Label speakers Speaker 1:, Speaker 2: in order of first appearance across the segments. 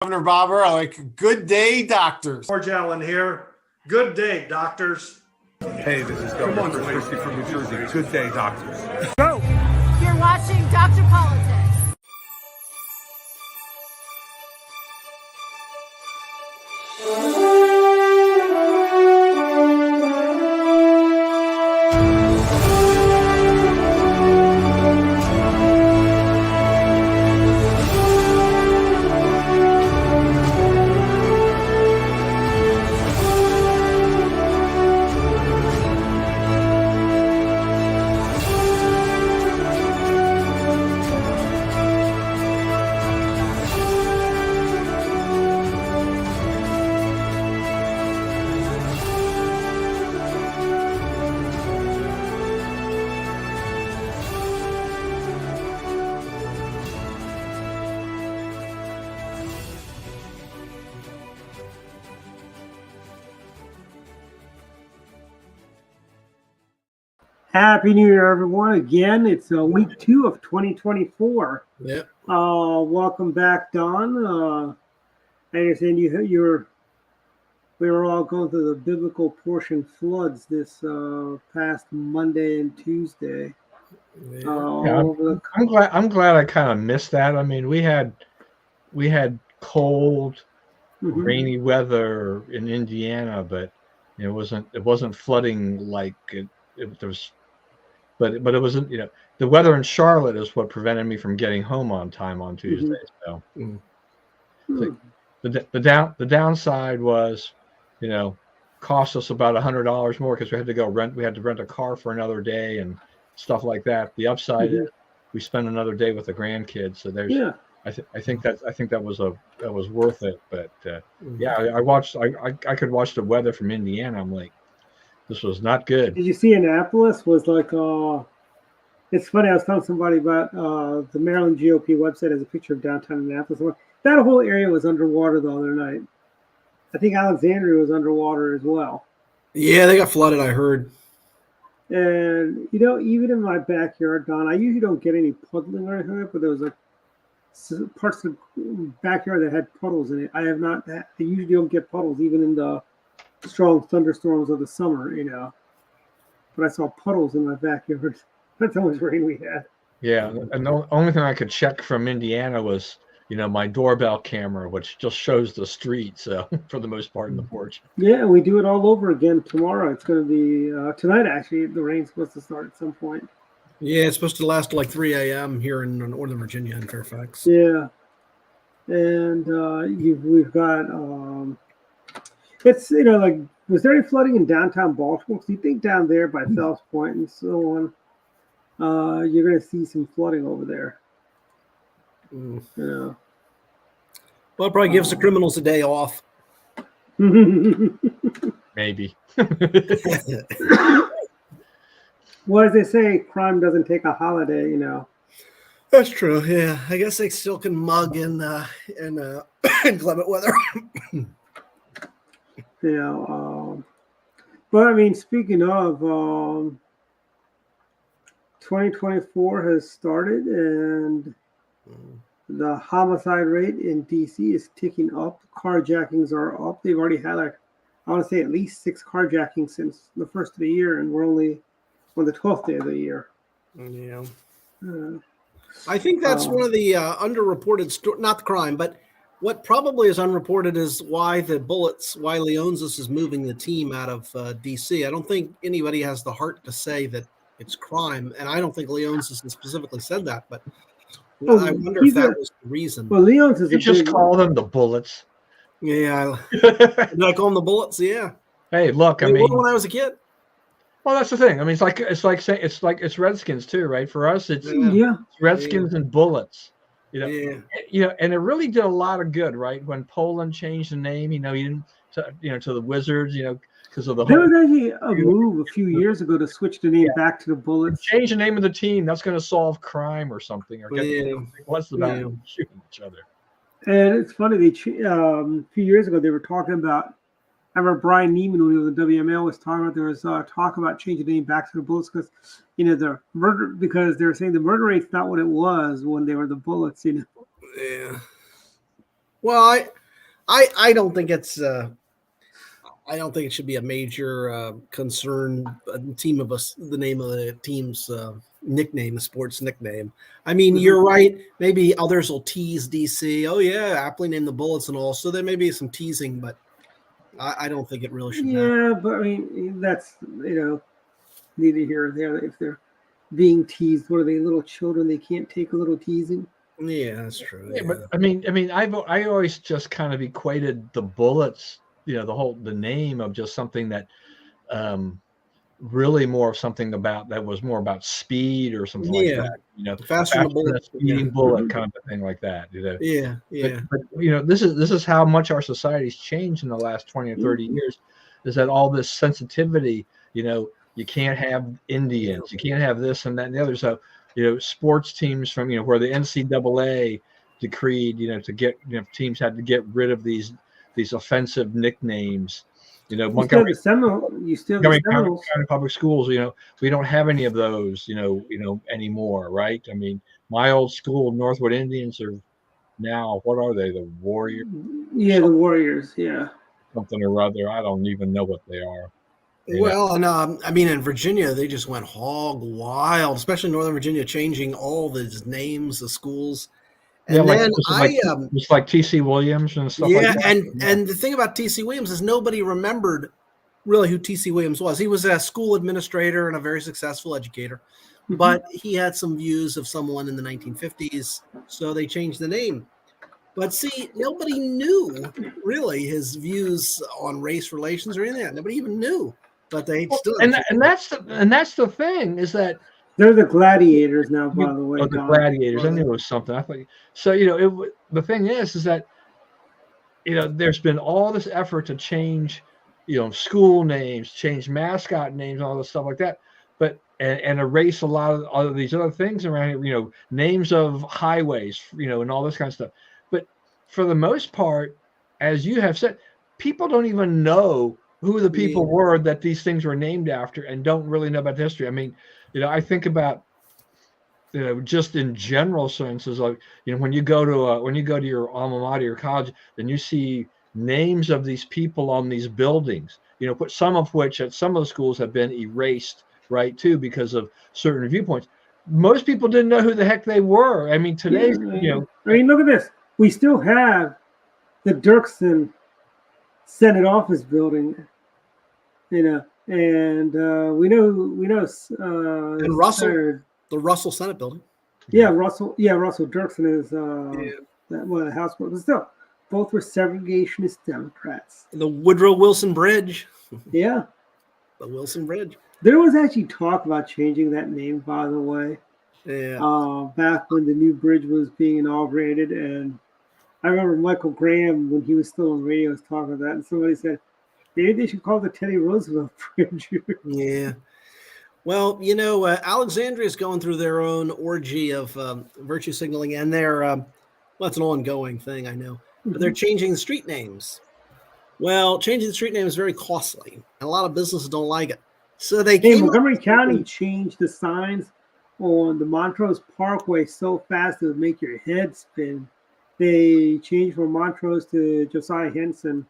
Speaker 1: Governor Bobber. I like good day, doctors.
Speaker 2: George Allen here. Good day, doctors.
Speaker 3: Hey, this is Governor Chris Christie from New Jersey. Good day, doctors.
Speaker 4: Go! You're watching Dr. Politics.
Speaker 5: Happy New Year, everyone. Again, it's week 2 of 2024.
Speaker 6: Yep.
Speaker 5: Welcome back, Don. I understand we were all going through the biblical portion floods this past Monday and Tuesday.
Speaker 6: I'm glad I kind of missed that. I mean, we had cold, rainy weather in Indiana, but it wasn't flooding like it was. But it wasn't, the weather in Charlotte is what prevented me from getting home on time on Tuesday. So the downside was, cost us about $100 more because we had to rent a car for another day and stuff like that. The upside is we spent another day with the grandkids. So there's, I think that was worth it. But I could watch the weather from Indiana. I'm like, this was not good.
Speaker 5: Did you see Annapolis was like, it's funny, I was telling somebody about the Maryland GOP website has a picture of downtown Annapolis. That whole area was underwater the other night. I think Alexandria was underwater as well.
Speaker 6: Yeah, they got flooded, I heard.
Speaker 5: And, even in my backyard, Don, I usually don't get any puddling or anything, but there was like parts of the backyard that had puddles in it. I usually don't get puddles even in the strong thunderstorms of the summer, but I saw puddles in my backyard. That's how much rain we had.
Speaker 6: Yeah, and the only thing I could check from Indiana was, my doorbell camera, which just shows the street, so for the most part in the porch.
Speaker 5: Yeah, we do it all over again tomorrow. It's going to be tonight, actually. The rain's supposed to start at some point.
Speaker 7: Yeah, it's supposed to last till like 3 a.m. here in Northern Virginia and Fairfax.
Speaker 5: Yeah, and we've got... it's, was there any flooding in downtown Baltimore? Because you think down there by Phelps Point and so on, you're going to see some flooding over there.
Speaker 7: Well, it probably gives the criminals a day off.
Speaker 6: Maybe.
Speaker 5: Well, as they say, crime doesn't take a holiday,
Speaker 7: That's true, yeah. I guess they still can mug in inclement weather.
Speaker 5: But I mean, speaking of, 2024 has started, and the homicide rate in DC is ticking up. Carjackings are up. They've already had I want to say at least 6 carjackings since the first of the year, and we're only on the 12th day of the year.
Speaker 7: Yeah. I think that's one of the underreported not the crime, but what probably is unreported is why Leonsis is moving the team out of D.C. I don't think anybody has the heart to say that it's crime, and I don't think Leonsis has specifically said that, but I wonder if that was the reason.
Speaker 5: Well, Leonsis
Speaker 6: You just call them the Bullets.
Speaker 7: Yeah. Did I call them the Bullets? Yeah.
Speaker 6: Hey, look,
Speaker 7: when I was a kid.
Speaker 6: Well, that's the thing. I mean, it's Redskins too, right? For us, it's Redskins and Bullets. And it really did a lot of good, right? When Poland changed the name, he didn't, to the Wizards, because of the
Speaker 5: there was actually a move a few years ago to switch the name back to the Bullets.
Speaker 6: Change the name of the team. That's going to solve crime or something. Or what's about shooting each other?
Speaker 5: And it's funny. A few years ago they were talking about. I remember Brian Neiman, when he was in WML, was talking about there was talk about changing the name back to the Bullets because, the murder, because they were saying the murder rate's not what it was when they were the Bullets,
Speaker 7: Yeah. Well, I don't think it's I don't think it should be a major concern. Team of us, the name of the team's nickname, the sports nickname. I mean, you're right. Maybe others will tease DC. Oh yeah, aptly named the Bullets and all. So there may be some teasing, but I don't think it really should matter.
Speaker 5: Yeah, but I mean, that's, neither here or there. If they're being teased, what are they, little children? They can't take a little teasing.
Speaker 7: Yeah, that's true.
Speaker 6: Yeah, but I mean, I always just kind of equated the Bullets, the name of just something that, really more of something that was more about speed or something like that.
Speaker 7: Faster than a bullet,
Speaker 6: speeding bullet kind of a thing like that.
Speaker 7: Yeah.
Speaker 6: But this is how much our society's changed in the last 20 or 30 years, is that all this sensitivity, you can't have Indians, you can't have this and that and the other. So, sports teams from, where the NCAA decreed, to get, teams had to get rid of these offensive nicknames. Montgomery County Public Schools, we don't have any of those, anymore, right? I mean, my old school, Northwood Indians, are now, what are they? The Warriors?
Speaker 5: Yeah, the Warriors. Yeah.
Speaker 6: Something or other. I don't even know what they are.
Speaker 7: Well, and I mean, in Virginia, they just went hog wild, especially Northern Virginia, changing all the names of schools. And then
Speaker 6: just like T.C. Williams and stuff like that.
Speaker 7: And the thing about T.C. Williams is nobody remembered really who T.C. Williams was. He was a school administrator and a very successful educator, but he had some views of someone in the 1950s, so they changed the name. But see, nobody knew really his views on race relations or anything. Nobody even knew, but they still.
Speaker 6: And that's the thing, is that.
Speaker 5: They're the Gladiators now, by the way.
Speaker 6: Oh, the Gladiators. I knew it was something. I thought so. The thing is that there's been all this effort to change, school names, change mascot names, all this stuff like that, but and erase a lot of these other things around here. Names of highways, and all this kind of stuff. But for the most part, as you have said, people don't even know who the people were that these things were named after, and don't really know about the history. I mean, I think about, just in general senses, like, when you go to your alma mater, your college, then you see names of these people on these buildings, but some of which at some of the schools have been erased, right, too, because of certain viewpoints. Most people didn't know who the heck they were. I mean, today,
Speaker 5: I mean, look at this. We still have the Dirksen Senate office building, and we know
Speaker 7: and Russell, the Russell Senate building.
Speaker 5: Yeah, Russell Dirksen is one of the House, but still, both were segregationist Democrats.
Speaker 7: The Woodrow Wilson Bridge.
Speaker 5: Yeah,
Speaker 7: the Wilson Bridge.
Speaker 5: There was actually talk about changing that name, by the way.
Speaker 7: Yeah.
Speaker 5: Back when the new bridge was being inaugurated, and I remember Michael Graham, when he was still on radio, was talking about that, and somebody said, maybe they should call it the Teddy Roosevelt Bridge.
Speaker 7: Yeah. Well, Alexandria is going through their own orgy of virtue signaling, and they're, it's an ongoing thing, I know, but they're changing the street names. Well, changing the street name is very costly, and a lot of businesses don't like it. So
Speaker 5: Montgomery County changed the signs on the Montrose Parkway so fast it would make your head spin. They changed from Montrose to Josiah Henson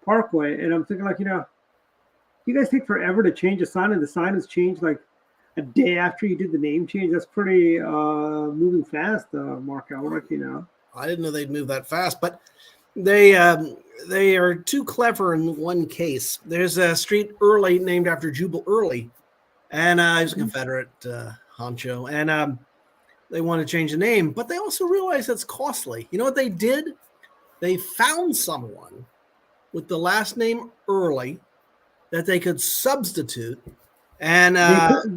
Speaker 5: Parkway, and I'm thinking, like, you guys take forever to change a sign, and the sign is changed like a day after you did the name change. That's pretty moving fast, Mark Elrick.
Speaker 7: I didn't know they'd move that fast, but they are too clever in one case. There's a street Early named after Jubal Early, and he was a Confederate honcho, and they want to change the name, but they also realize that's costly. You know what they did? They found someone with the last name Early that they could substitute, and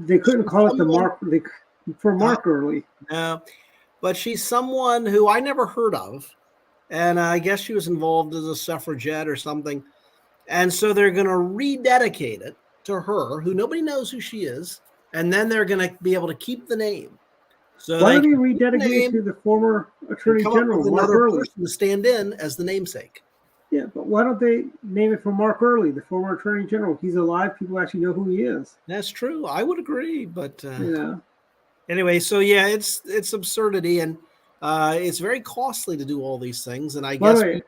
Speaker 5: they couldn't call it the Mark for Mark Early.
Speaker 7: No, but she's someone who I never heard of, and I guess she was involved as a suffragette or something, and so they're going to rededicate it to her, who nobody knows who she is, and then they're going to be able to keep the name. So
Speaker 5: why don't they rededicate it to the former Attorney General, Mark Early,
Speaker 7: to stand in as the namesake?
Speaker 5: Yeah, but why don't they name it for Mark Early, the former Attorney General? He's alive. People actually know who he is.
Speaker 7: That's true. I would agree. But anyway, so yeah, it's absurdity. And It's very costly to do all these things, and I
Speaker 5: By
Speaker 7: guess
Speaker 5: the way,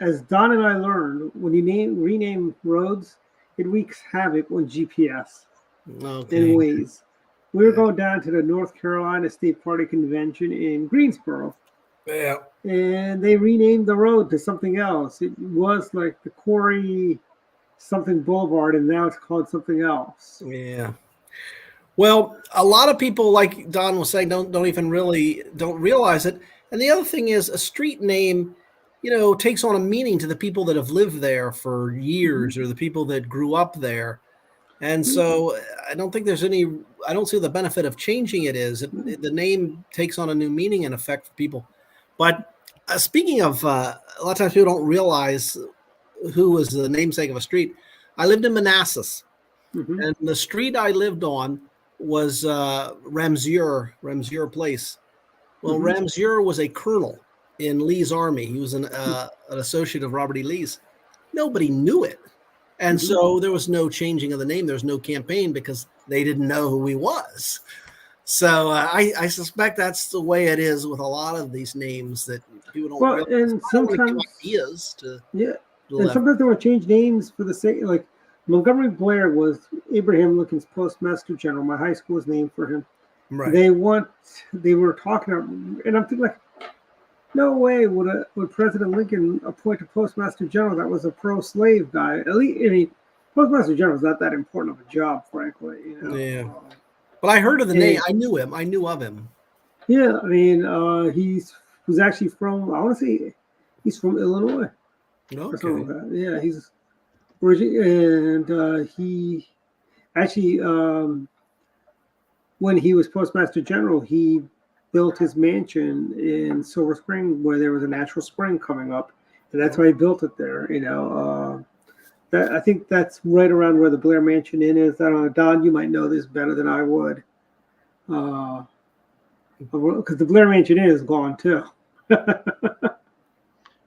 Speaker 5: as Don and I learned, when you rename roads, it wreaks havoc on GPS
Speaker 7: okay.
Speaker 5: in ways. We were going down to the North Carolina State Party Convention in Greensboro,
Speaker 7: Yeah.
Speaker 5: and they renamed the road to something else. It was like the Quarry something Boulevard, and now it's called something else.
Speaker 7: Yeah. Well, a lot of people, like Don was saying, don't realize it. And the other thing is, a street name, takes on a meaning to the people that have lived there for years, or the people that grew up there. And so, I don't see the benefit of changing it. The name takes on a new meaning and effect for people. But speaking of, a lot of times people don't realize who was the namesake of a street. I lived in Manassas, and the street I lived on was Ramsier Place. Well, Ramsier was a colonel in Lee's army. He was an associate of Robert E. Lee's. Nobody knew it. And so there was no changing of the name. There was no campaign because they didn't know who he was. So I suspect that's the way it is with a lot of these names that people don't realize.
Speaker 5: And sometimes
Speaker 7: ideas to
Speaker 5: and sometimes they would change names for the sake, like Montgomery Blair was Abraham Lincoln's postmaster general. My high school was named for him.
Speaker 7: Right.
Speaker 5: They were talking about, and I'm thinking like, no way would President Lincoln appoint a postmaster general that was a pro-slave guy. At least, I mean, postmaster general is not that important of a job, frankly.
Speaker 7: Yeah. But I heard of the name. I knew him. I knew of him.
Speaker 5: Yeah, I mean, he was actually from, I want to say, he's from Illinois.
Speaker 7: Okay.
Speaker 5: Like yeah, he's and he actually, when he was postmaster general, he built his mansion in Silver Spring where there was a natural spring coming up, and that's why he built it there. I think that's right around where the Blair Mansion Inn is. I don't know, Don, you might know this better than I would, because the Blair Mansion Inn is gone too.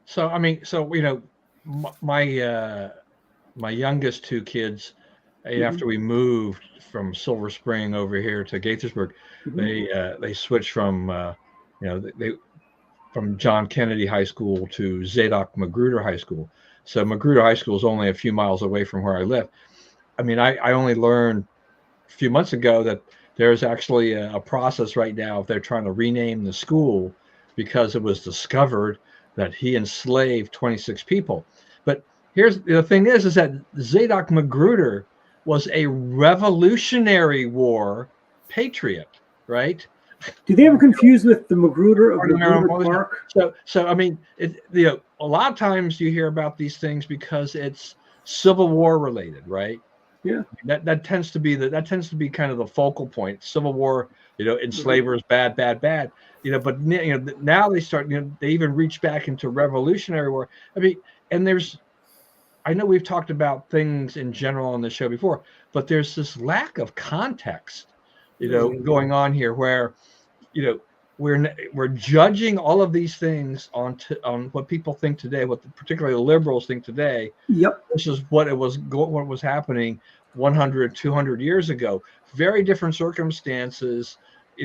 Speaker 6: So I mean, my youngest two kids, after we moved from Silver Spring over here to Gaithersburg, they switched from from John Kennedy High School to Zadok Magruder High School. So Magruder High School is only a few miles away from where I live. I mean, I only learned a few months ago that there's actually a process right now. They're trying to rename the school because it was discovered that he enslaved 26 people. But here's the thing is that Zadok Magruder was a Revolutionary War patriot, right?
Speaker 5: Do they ever confuse with the Magruder of Magruder Park?
Speaker 6: So I mean, a lot of times you hear about these things because it's Civil War related, right?
Speaker 5: Yeah.
Speaker 6: That tends to be kind of the focal point. Civil War, enslavers, bad. But now they start, they even reach back into Revolutionary War. I mean, and I know we've talked about things in general on the show before, but there's this lack of context, going on here where, we're judging all of these things on what people think today, what particularly the liberals think today.
Speaker 5: Yep.
Speaker 6: This is what was happening 100, 200 years ago. Very different circumstances,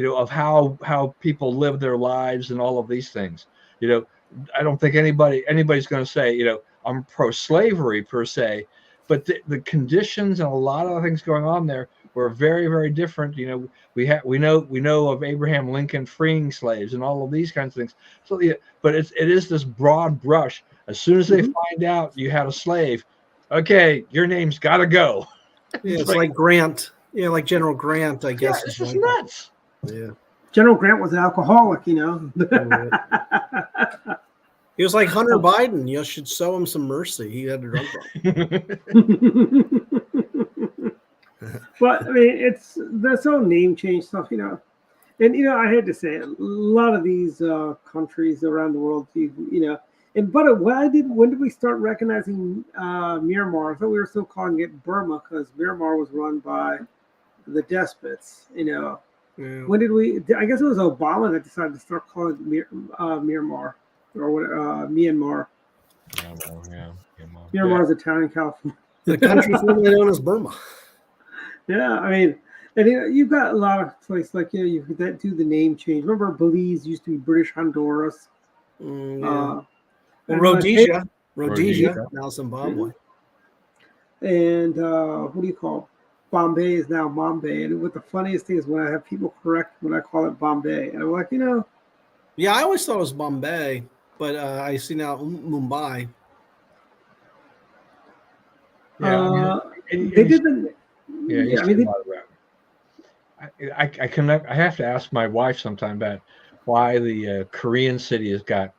Speaker 6: of how people live their lives and all of these things. I don't think anybody's going to say, I'm pro-slavery per se, but the conditions and a lot of things going on there were very, very different. We know of Abraham Lincoln freeing slaves and all of these kinds of things. So but it is this broad brush. As soon as they find out you had a slave, okay, your name's got to go.
Speaker 7: Yeah, it's like Grant. Yeah, like General Grant, I guess.
Speaker 6: Yeah, it's just nuts.
Speaker 7: Yeah.
Speaker 5: General Grant was an alcoholic,
Speaker 7: He was like Hunter Biden. You should show him some mercy. He had a drug problem.
Speaker 5: But I mean, that's all name change stuff, and I had to say, a lot of these countries around the world, when did we start recognizing Myanmar? I thought we were still calling it Burma because Myanmar was run by the despots, Yeah. When did I guess it was Obama that decided to start calling it Myanmar or Myanmar. Myanmar is a town in California.
Speaker 7: The country formerly known as Burma.
Speaker 5: Yeah, I mean, And you've got a lot of places like you that do the name change. Remember, Belize used to be British Honduras.
Speaker 7: Yeah.
Speaker 5: And
Speaker 7: Rhodesia,
Speaker 6: Rhodesia.
Speaker 7: now Zimbabwe.
Speaker 5: And what do you call it? Bombay is now Bombay. And what the funniest thing is when I have people correct when I call it Bombay, and I'm like,
Speaker 7: Yeah, I always thought it was Bombay, but I see now Mumbai.
Speaker 6: Yeah,
Speaker 5: they did the.
Speaker 6: Yeah,
Speaker 5: Yeah, I mean,
Speaker 6: I connect. I have to ask my wife sometime about why the Korean city has got.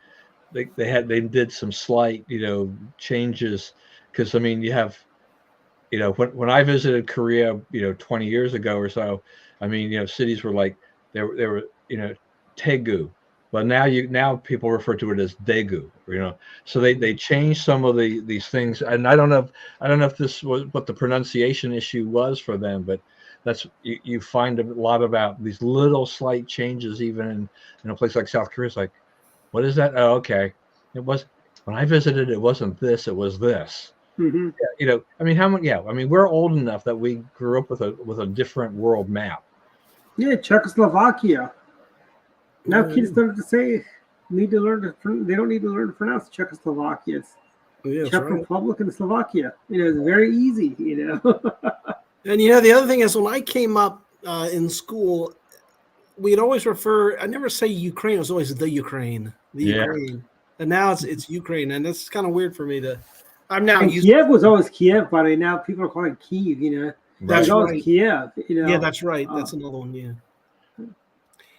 Speaker 6: They did some slight changes because I mean you have when I visited Korea 20 years ago or so, I mean cities were like they were Daegu, but now people refer to it as Daegu, so they changed some of these things, and I don't know if this was what the pronunciation issue was for them, but that's you find a lot about these little slight changes even in a place like South Korea. It's like, what is that? Oh, okay. It was when I visited. It wasn't this. It was this.
Speaker 5: mm-hmm.
Speaker 6: Yeah, I mean, how much? Yeah, I mean, we're old enough that we grew up with a different world map.
Speaker 5: Yeah, Czechoslovakia. Now kids don't need to learn to. They don't need to learn to pronounce Czechoslovakia. It's Czech Republic and Slovakia. It's very easy.
Speaker 7: And the other thing is when I came up in school, we'd always I never say Ukraine. It was always the Ukraine. Ukraine. And now it's Ukraine, and it's kind of weird for me to. I'm now used.
Speaker 5: Kiev was always Kiev, but now people are calling it Kyiv.
Speaker 7: That's
Speaker 5: right. Kiev.
Speaker 7: Yeah, that's right. That's another one. Yeah.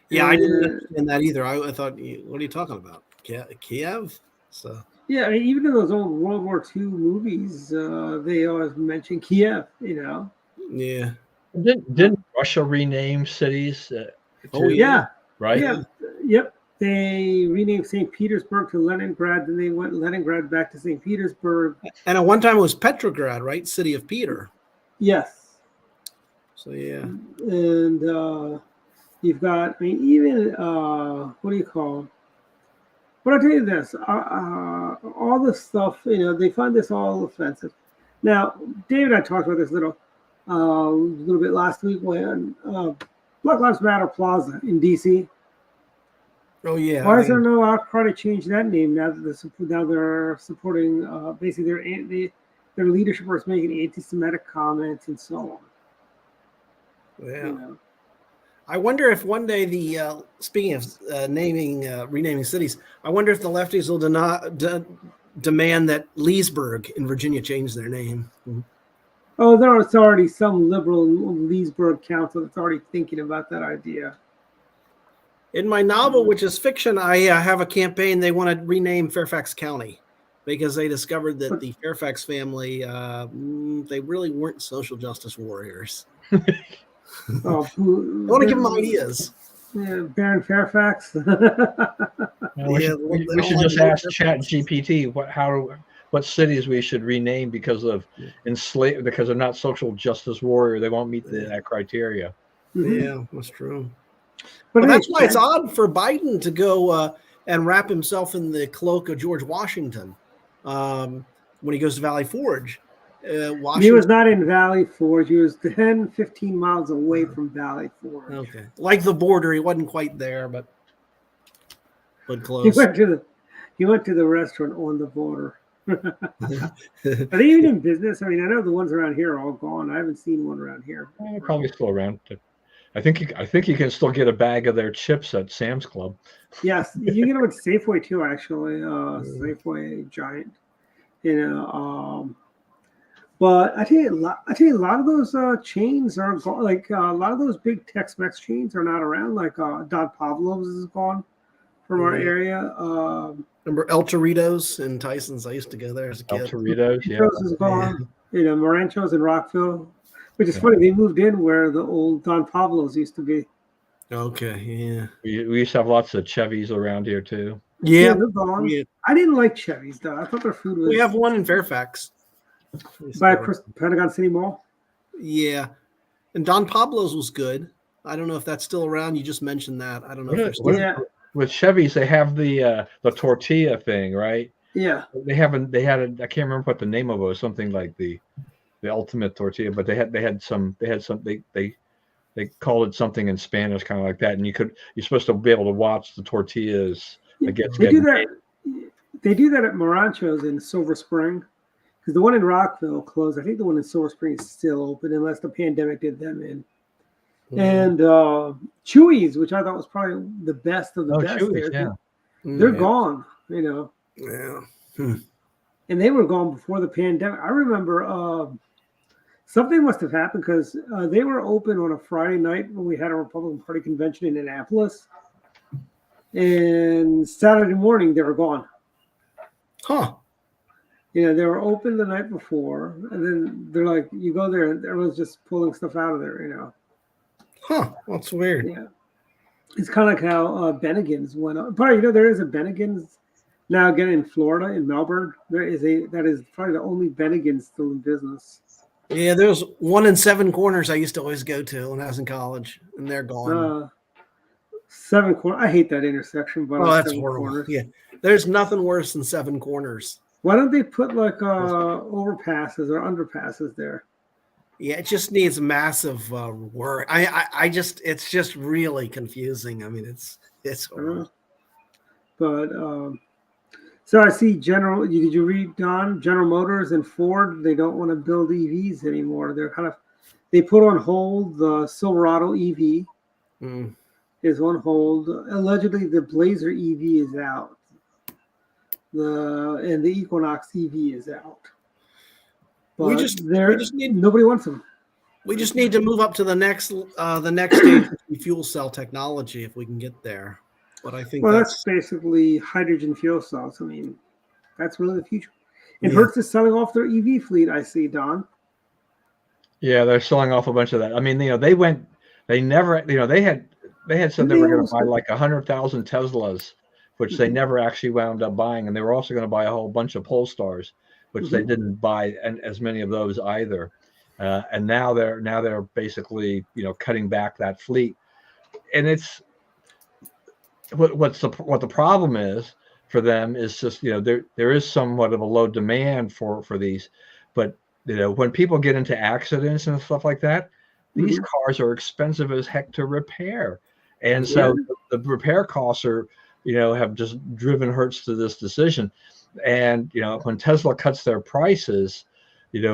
Speaker 7: Yeah, I didn't understand that either. I thought, what are you talking about? Kiev. So.
Speaker 5: Yeah, I mean, even in those old World War II movies, they always mention Kiev.
Speaker 7: Yeah.
Speaker 6: Didn't Russia rename cities?
Speaker 5: Yeah.
Speaker 6: Right.
Speaker 5: Yeah. Yep. They renamed St. Petersburg to Leningrad, then they went Leningrad back to St. Petersburg.
Speaker 7: And at one time it was Petrograd, right? City of Peter.
Speaker 5: Yes.
Speaker 7: So, yeah.
Speaker 5: And you've got, I mean, even, what do you call it? But I'll tell you this, all this stuff, they find this all offensive. Now, Dave and I talked about this a little bit last week when Black Lives Matter Plaza in D.C.
Speaker 7: Oh yeah.
Speaker 5: Why is there no outcry to change that name now that they're supporting basically their leadership is making anti-Semitic comments and so on.
Speaker 7: Yeah. I wonder if one day speaking of renaming cities, I wonder if the lefties will demand that Leesburg in Virginia change their name.
Speaker 5: Oh, there's already some liberal Leesburg council that's already thinking about that idea.
Speaker 7: In my novel, which is fiction, I have a campaign. They want to rename Fairfax County because they discovered that the Fairfax family, they really weren't social justice warriors. I want to give them ideas.
Speaker 5: Yeah, Baron Fairfax.
Speaker 6: We should just ask ChatGPT what cities we should rename because of because they're not social justice warrior. They won't meet that criteria.
Speaker 7: Yeah, that's true. But that's why it's odd for Biden to go and wrap himself in the cloak of George Washington when he goes to Valley Forge.
Speaker 5: He was not in Valley Forge. He was 10, 15 miles away from Valley Forge.
Speaker 7: Okay. Like the border. He wasn't quite there, but close.
Speaker 5: He went to the restaurant on the border. Are they even in business? I mean, I know the ones around here are all gone. I haven't seen one around here.
Speaker 6: Probably still around. I think you can still get a bag of their chips at Sam's Club.
Speaker 5: Yes, you can get them at Safeway too. Actually, Safeway Giant. But I tell you, a lot of those chains are gone. Like a lot of those big Tex-Mex chains are not around. Like Don Pablo's is gone from our area.
Speaker 7: Remember El Torito's in Tyson's? I used to go there as a kid.
Speaker 6: El Torito's, yeah.
Speaker 5: Is gone. Morancho's in Rockville. Which is funny, they moved in where the old Don Pablo's used to be.
Speaker 7: Okay, yeah.
Speaker 6: We used to have lots of Chevys around here too.
Speaker 7: Yeah,
Speaker 5: they're gone. Yeah. I didn't like Chevys though. I thought their food was.
Speaker 7: We have one in Fairfax.
Speaker 5: By Pentagon City Mall.
Speaker 7: Yeah, and Don Pablo's was good. I don't know if that's still around. You just mentioned that. I don't know.
Speaker 5: Yeah.
Speaker 6: With Chevys, they have the tortilla thing, right?
Speaker 5: Yeah.
Speaker 6: They had I can't remember what the name of it was. Something like the ultimate tortilla, but they they called it something in Spanish, kind of like that. And you're supposed to be able to watch the tortillas that gets
Speaker 5: They do
Speaker 6: getting made.
Speaker 5: that. They do that at Morancho's in Silver Spring, because the one in Rockville closed. I think the one in Silver Spring is still open unless the pandemic did them in. And Chewy's, which I thought was probably the best of the best
Speaker 6: Chewy's,
Speaker 5: there,
Speaker 6: yeah.
Speaker 5: they're gone.
Speaker 7: Yeah.
Speaker 5: And they were gone before the pandemic. I remember something must have happened because they were open on a Friday night when we had a Republican Party convention in Annapolis. And Saturday morning, they were gone.
Speaker 7: Huh.
Speaker 5: They were open the night before. And then they're like, you go there and everyone's just pulling stuff out of there,
Speaker 7: Huh. That's weird.
Speaker 5: Yeah. It's kind of like how Bennigan's went up. Probably, there is a Bennigan's now again in Florida, in Melbourne. That is probably the only Bennigan's still in business.
Speaker 7: Yeah, there's one in Seven Corners I used to always go to when I was in college, and they're gone.
Speaker 5: Seven Corners. I hate that intersection. But
Speaker 7: that's
Speaker 5: Seven
Speaker 7: horrible.
Speaker 5: Corners.
Speaker 7: Yeah, there's nothing worse than Seven Corners.
Speaker 5: Why don't they put like overpasses or underpasses there?
Speaker 7: Yeah, it just needs massive work. It's just really confusing. I mean, it's horrible.
Speaker 5: But so I see did you read, Don? General Motors and Ford, they don't want to build EVs anymore. They put on hold the Silverado EV is on hold. Allegedly, the Blazer EV is out. And the Equinox EV is out. But nobody wants them.
Speaker 7: We just need to move up to the next stage of fuel cell technology if we can get there. But I think
Speaker 5: that's basically hydrogen fuel cells. I mean, that's really the future. And Hertz is selling off their EV fleet, I see, Don.
Speaker 6: Yeah, they're selling off a bunch of that. I mean, they had said they were going to buy like 100,000 Teslas, which they never actually wound up buying. And they were also going to buy a whole bunch of Polestars, which they didn't buy as many of those either. And now they're basically, cutting back that fleet. And it's what the problem is for them is just, there is somewhat of a low demand for these, but when people get into accidents and stuff like that, these cars are expensive as heck to repair. And so the repair costs are, have just driven Hertz to this decision. And, when Tesla cuts their prices,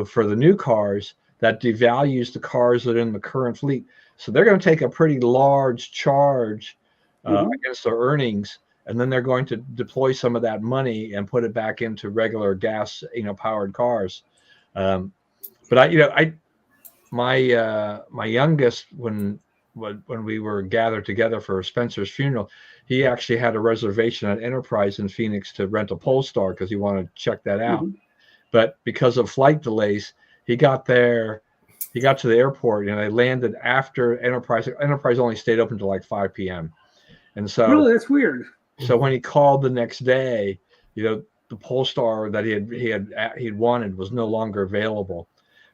Speaker 6: for the new cars, that devalues the cars that are in the current fleet. So they're going to take a pretty large charge against their earnings. And then they're going to deploy some of that money and put it back into regular gas, powered cars. But my youngest, when we were gathered together for Spencer's funeral, he actually had a reservation at Enterprise in Phoenix to rent a Polestar because he wanted to check that out. But because of flight delays, he got to the airport, they landed after Enterprise. Enterprise only stayed open until like 5 p.m. And so
Speaker 5: really, that's weird.
Speaker 6: So when he called the next day, the Polestar that he'd wanted was no longer available,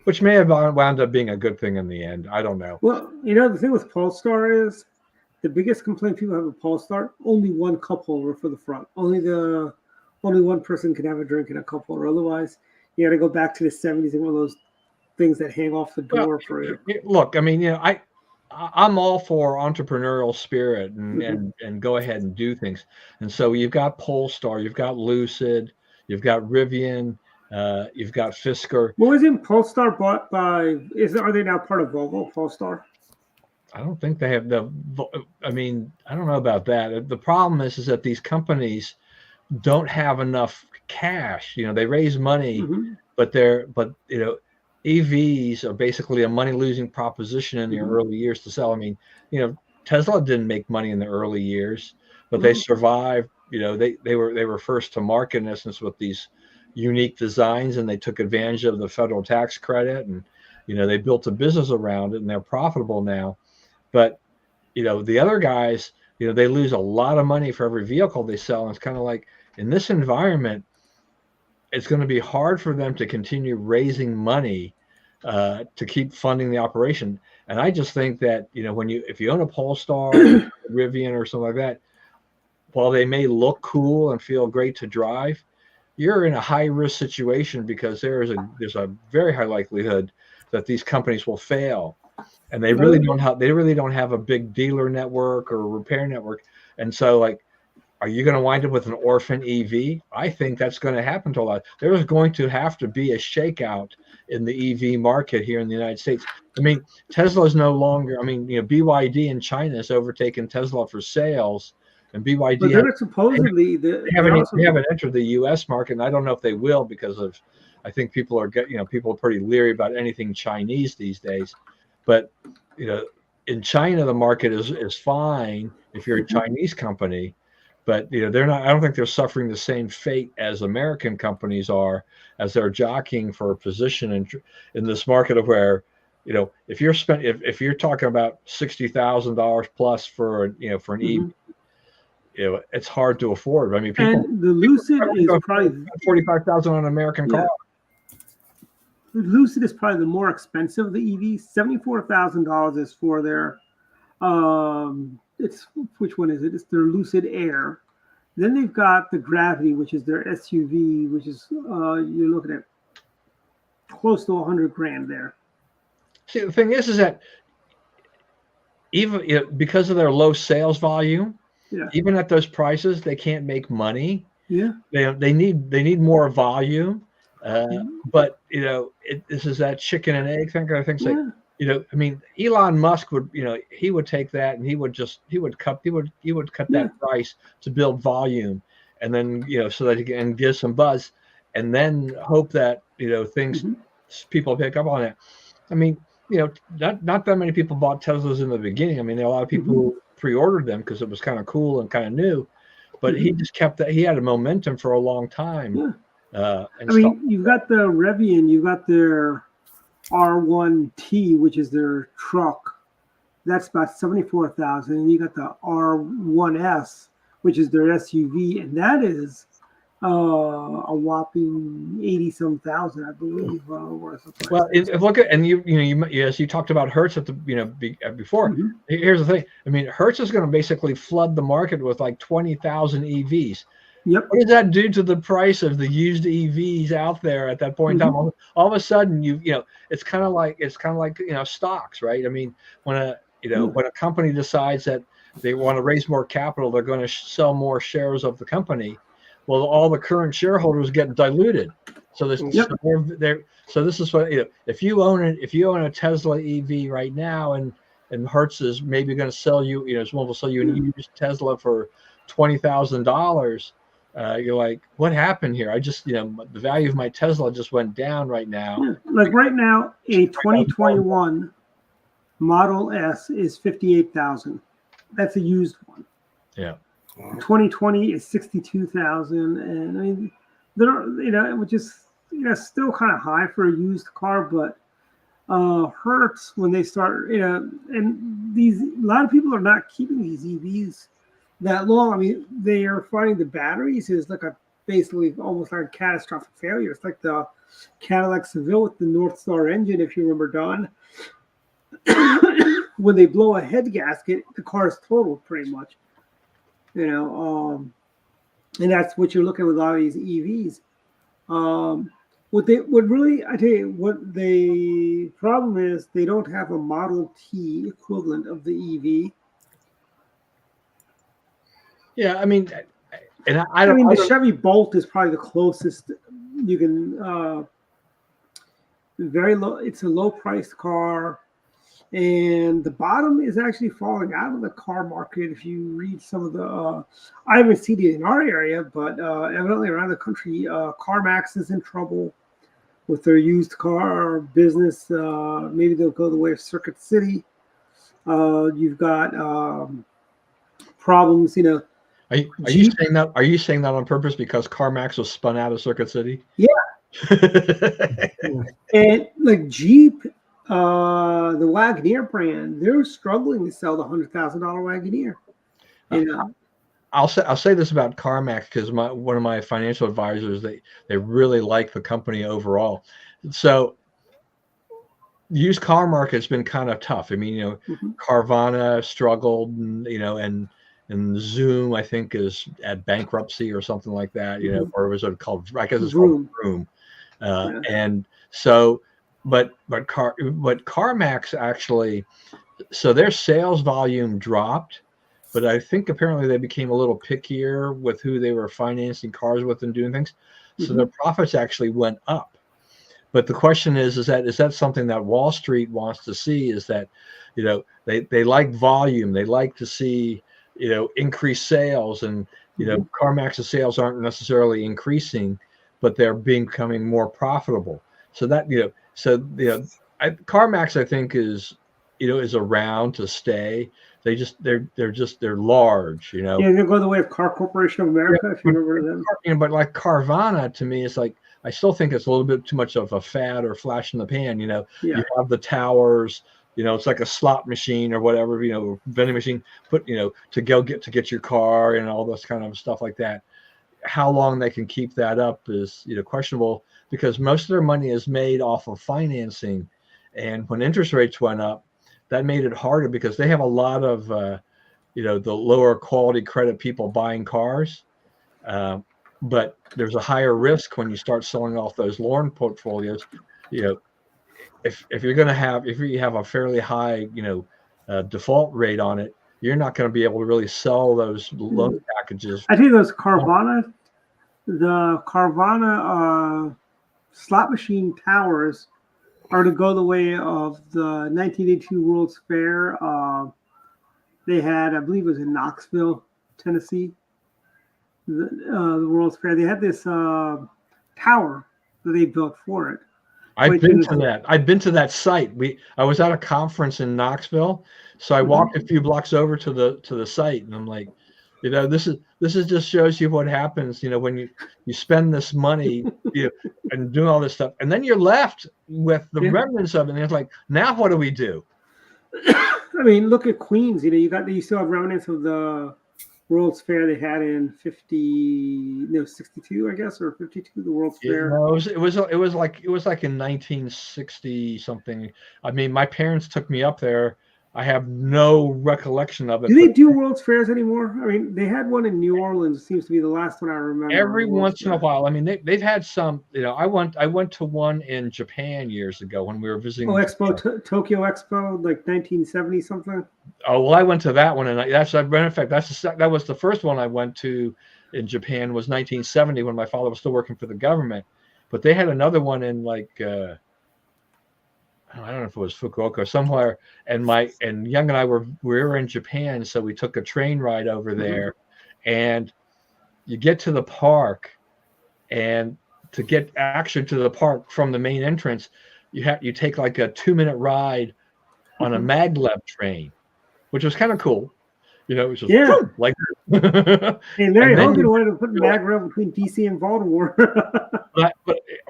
Speaker 6: which may have wound up being a good thing in the end. I don't know.
Speaker 5: Well, the thing with Polestar is the biggest complaint people have with Polestar: only one cup holder for the front. Only one person can have a drink in a cup holder. Otherwise, you got to go back to the 70s and one of those things that hang off the door for you.
Speaker 6: Look, I mean, I'm all for entrepreneurial spirit and go ahead and do things. And so you've got Polestar, you've got Lucid, you've got Rivian, you've got Fisker.
Speaker 5: Well, isn't Polestar bought by? Are they now part of Volvo? Polestar?
Speaker 6: I don't think they have I don't know about that. The problem is that these companies don't have enough cash. They raise money, but EVs are basically a money-losing proposition in the early years to sell. I mean, Tesla didn't make money in the early years, but they survived. They were first to market in essence with these unique designs, and they took advantage of the federal tax credit, and they built a business around it, and they're profitable now. But the other guys, they lose a lot of money for every vehicle they sell, and it's kind of like in this environment, it's going to be hard for them to continue raising money to keep funding the operation. And I just think that, if you own a Polestar, Rivian or something like that, while they may look cool and feel great to drive, you're in a high risk situation because there's a very high likelihood that these companies will fail. and they really don't have a big dealer network or repair network. And so, like, are you going to wind up with an orphan EV? I think that's going to happen to a lot. There's going to have to be a shakeout in the EV market here in the United States. I mean, Tesla is no longer. I mean, BYD in China has overtaken Tesla for sales, and BYD.
Speaker 5: But they're supposedly
Speaker 6: they haven't entered the U.S. market, and I don't know if they will because of. I think people are people are pretty leery about anything Chinese these days. But in China, the market is fine if you're a Chinese company. But they're not. I don't think they're suffering the same fate as American companies are, as they're jockeying for a position in this market of where, if you're talking about $60,000 plus for an EV, it's hard to afford. I mean, people.
Speaker 5: And the Lucid is probably
Speaker 6: $45,000 on an American car.
Speaker 5: The Lucid is probably the more expensive of the EVs. $74,000 is for their which one is it? It's their Lucid Air. Then they've got the Gravity, which is their SUV, which is you're looking at close to $100,000 there.
Speaker 6: See, the thing is that even because of their low sales volume, even at those prices, they can't make money.
Speaker 5: Yeah,
Speaker 6: they need more volume. But this is that chicken and egg thing. I think I mean, Elon Musk would, he would take that and he would cut that price to build volume, and then so that he can get some buzz, and then hope that people pick up on it. I mean, not that many people bought Teslas in the beginning. I mean, there are a lot of people who pre-ordered them because it was kind of cool and kind of new, but he just kept that. He had a momentum for a long time.
Speaker 5: I mean, you've got the Rivian, you've got their R1T, which is their truck. That's about $74,000. And you got the R1S, which is their SUV, and that is a whopping 80-some thousand, I believe.
Speaker 6: Well, look at you talked about Hertz at the before. Here's the thing. I mean, Hertz is going to basically flood the market with like 20,000 EVs.
Speaker 5: Yep.
Speaker 6: What does that do to the price of the used EVs out there at that point in time? All of a sudden, it's kind of like stocks, right? I mean, when a company decides that they want to raise more capital, they're going to sell more shares of the company. Well, all the current shareholders get diluted. So this is what if you own a Tesla EV right now, and Hertz is maybe going to sell you, will sell you an used Tesla for $20,000. You're like, what happened here? I just, the value of my Tesla just went down right now.
Speaker 5: Like right now, a 2021 Model S is $58,000. That's a used one.
Speaker 6: Yeah.
Speaker 5: 2020 is $62,000, and I mean, they're which is still kind of high for a used car, but Hertz when they start, and a lot of people are not keeping these EVs that long. I mean, they are finding the batteries is like basically almost like a catastrophic failure. It's like the Cadillac Seville with the North Star engine, if you remember, Don. When they blow a head gasket, the car is totaled pretty much. And that's what you're looking at with a lot of these EVs. I tell you what the problem is, they don't have a Model T equivalent of the EV.
Speaker 6: Yeah, I mean, and
Speaker 5: the Chevy Bolt is probably the closest you can. Very low. It's a low-priced car, and the bottom is actually falling out of the car market. If you read some of the, I haven't seen it in our area, but evidently around the country, CarMax is in trouble with their used car business. Maybe they'll go the way of Circuit City. You've got problems,
Speaker 6: Are you saying that? Are you saying that on purpose because CarMax was spun out of Circuit City?
Speaker 5: Yeah. And like Jeep, the Wagoneer brand, they're struggling to sell the $100,000 Wagoneer.
Speaker 6: I'll say this about CarMax because one of my financial advisors, they really like the company overall. So used car market's been kind of tough. I mean, Carvana struggled, and Zoom, I think, is at bankruptcy or something like that, or was it called? I guess it's called Vroom. And so CarMax actually, so their sales volume dropped, but I think apparently they became a little pickier with who they were financing cars with and doing things. So their profits actually went up. But the question is that something that Wall Street wants to see? Is that, they like volume, they like to see, increased sales, and CarMax's sales aren't necessarily increasing, but they're becoming more profitable. So that CarMax, I think, is around to stay. They're large,
Speaker 5: Yeah, they go the way of Car Corporation of America, if you remember them.
Speaker 6: But like Carvana, to me, it's like, I still think it's a little bit too much of a fad or flash in the pan. You have the towers, it's like a slot machine or whatever, vending machine, to get your car and all this kind of stuff like that. How long they can keep that up is, questionable, because most of their money is made off of financing. And when interest rates went up, that made it harder because they have a lot of, the lower quality credit people buying cars. But there's a higher risk when you start selling off those loan portfolios. If you have a fairly high, default rate on it, you're not going to be able to really sell those loan packages.
Speaker 5: I think the Carvana slot machine towers are to go the way of the 1982 World's Fair. They had, I believe it was in Knoxville, Tennessee, the World's Fair. They had this tower that they built for it.
Speaker 6: I've been to that. I've been to that site. I was at a conference in Knoxville, so I walked a few blocks over to the site, and I'm like, this is just shows you what happens, when you spend this money, and doing all this stuff, and then you're left with the remnants of it, and it's like, now what do we do?
Speaker 5: I mean, look at Queens. You still have remnants of the World's Fair they had in 62, I guess, or 52. The World's Fair.
Speaker 6: No, it was like in 1960 something. I mean, my parents took me up there. I have no recollection of it.
Speaker 5: Do they do World's Fairs anymore? I mean, they had one in New Orleans. It seems to be the last one I remember.
Speaker 6: Every once in a while. I mean, they've had some. I went to one in Japan years ago when we were visiting.
Speaker 5: Tokyo Expo, like 1970 something.
Speaker 6: Oh well, I went to that one, and that was the first one I went to in Japan. Was 1970 when my father was still working for the government, but they had another one in like. I don't know if it was Fukuoka or somewhere, and Young and I we were in Japan, so we took a train ride over there, and you get to the park, and to get actually to the park from the main entrance, you take like a 2-minute ride on a maglev train, which was kind of cool. It was just like.
Speaker 5: And Larry Hogan wanted to put maglev between DC and Baltimore.
Speaker 6: But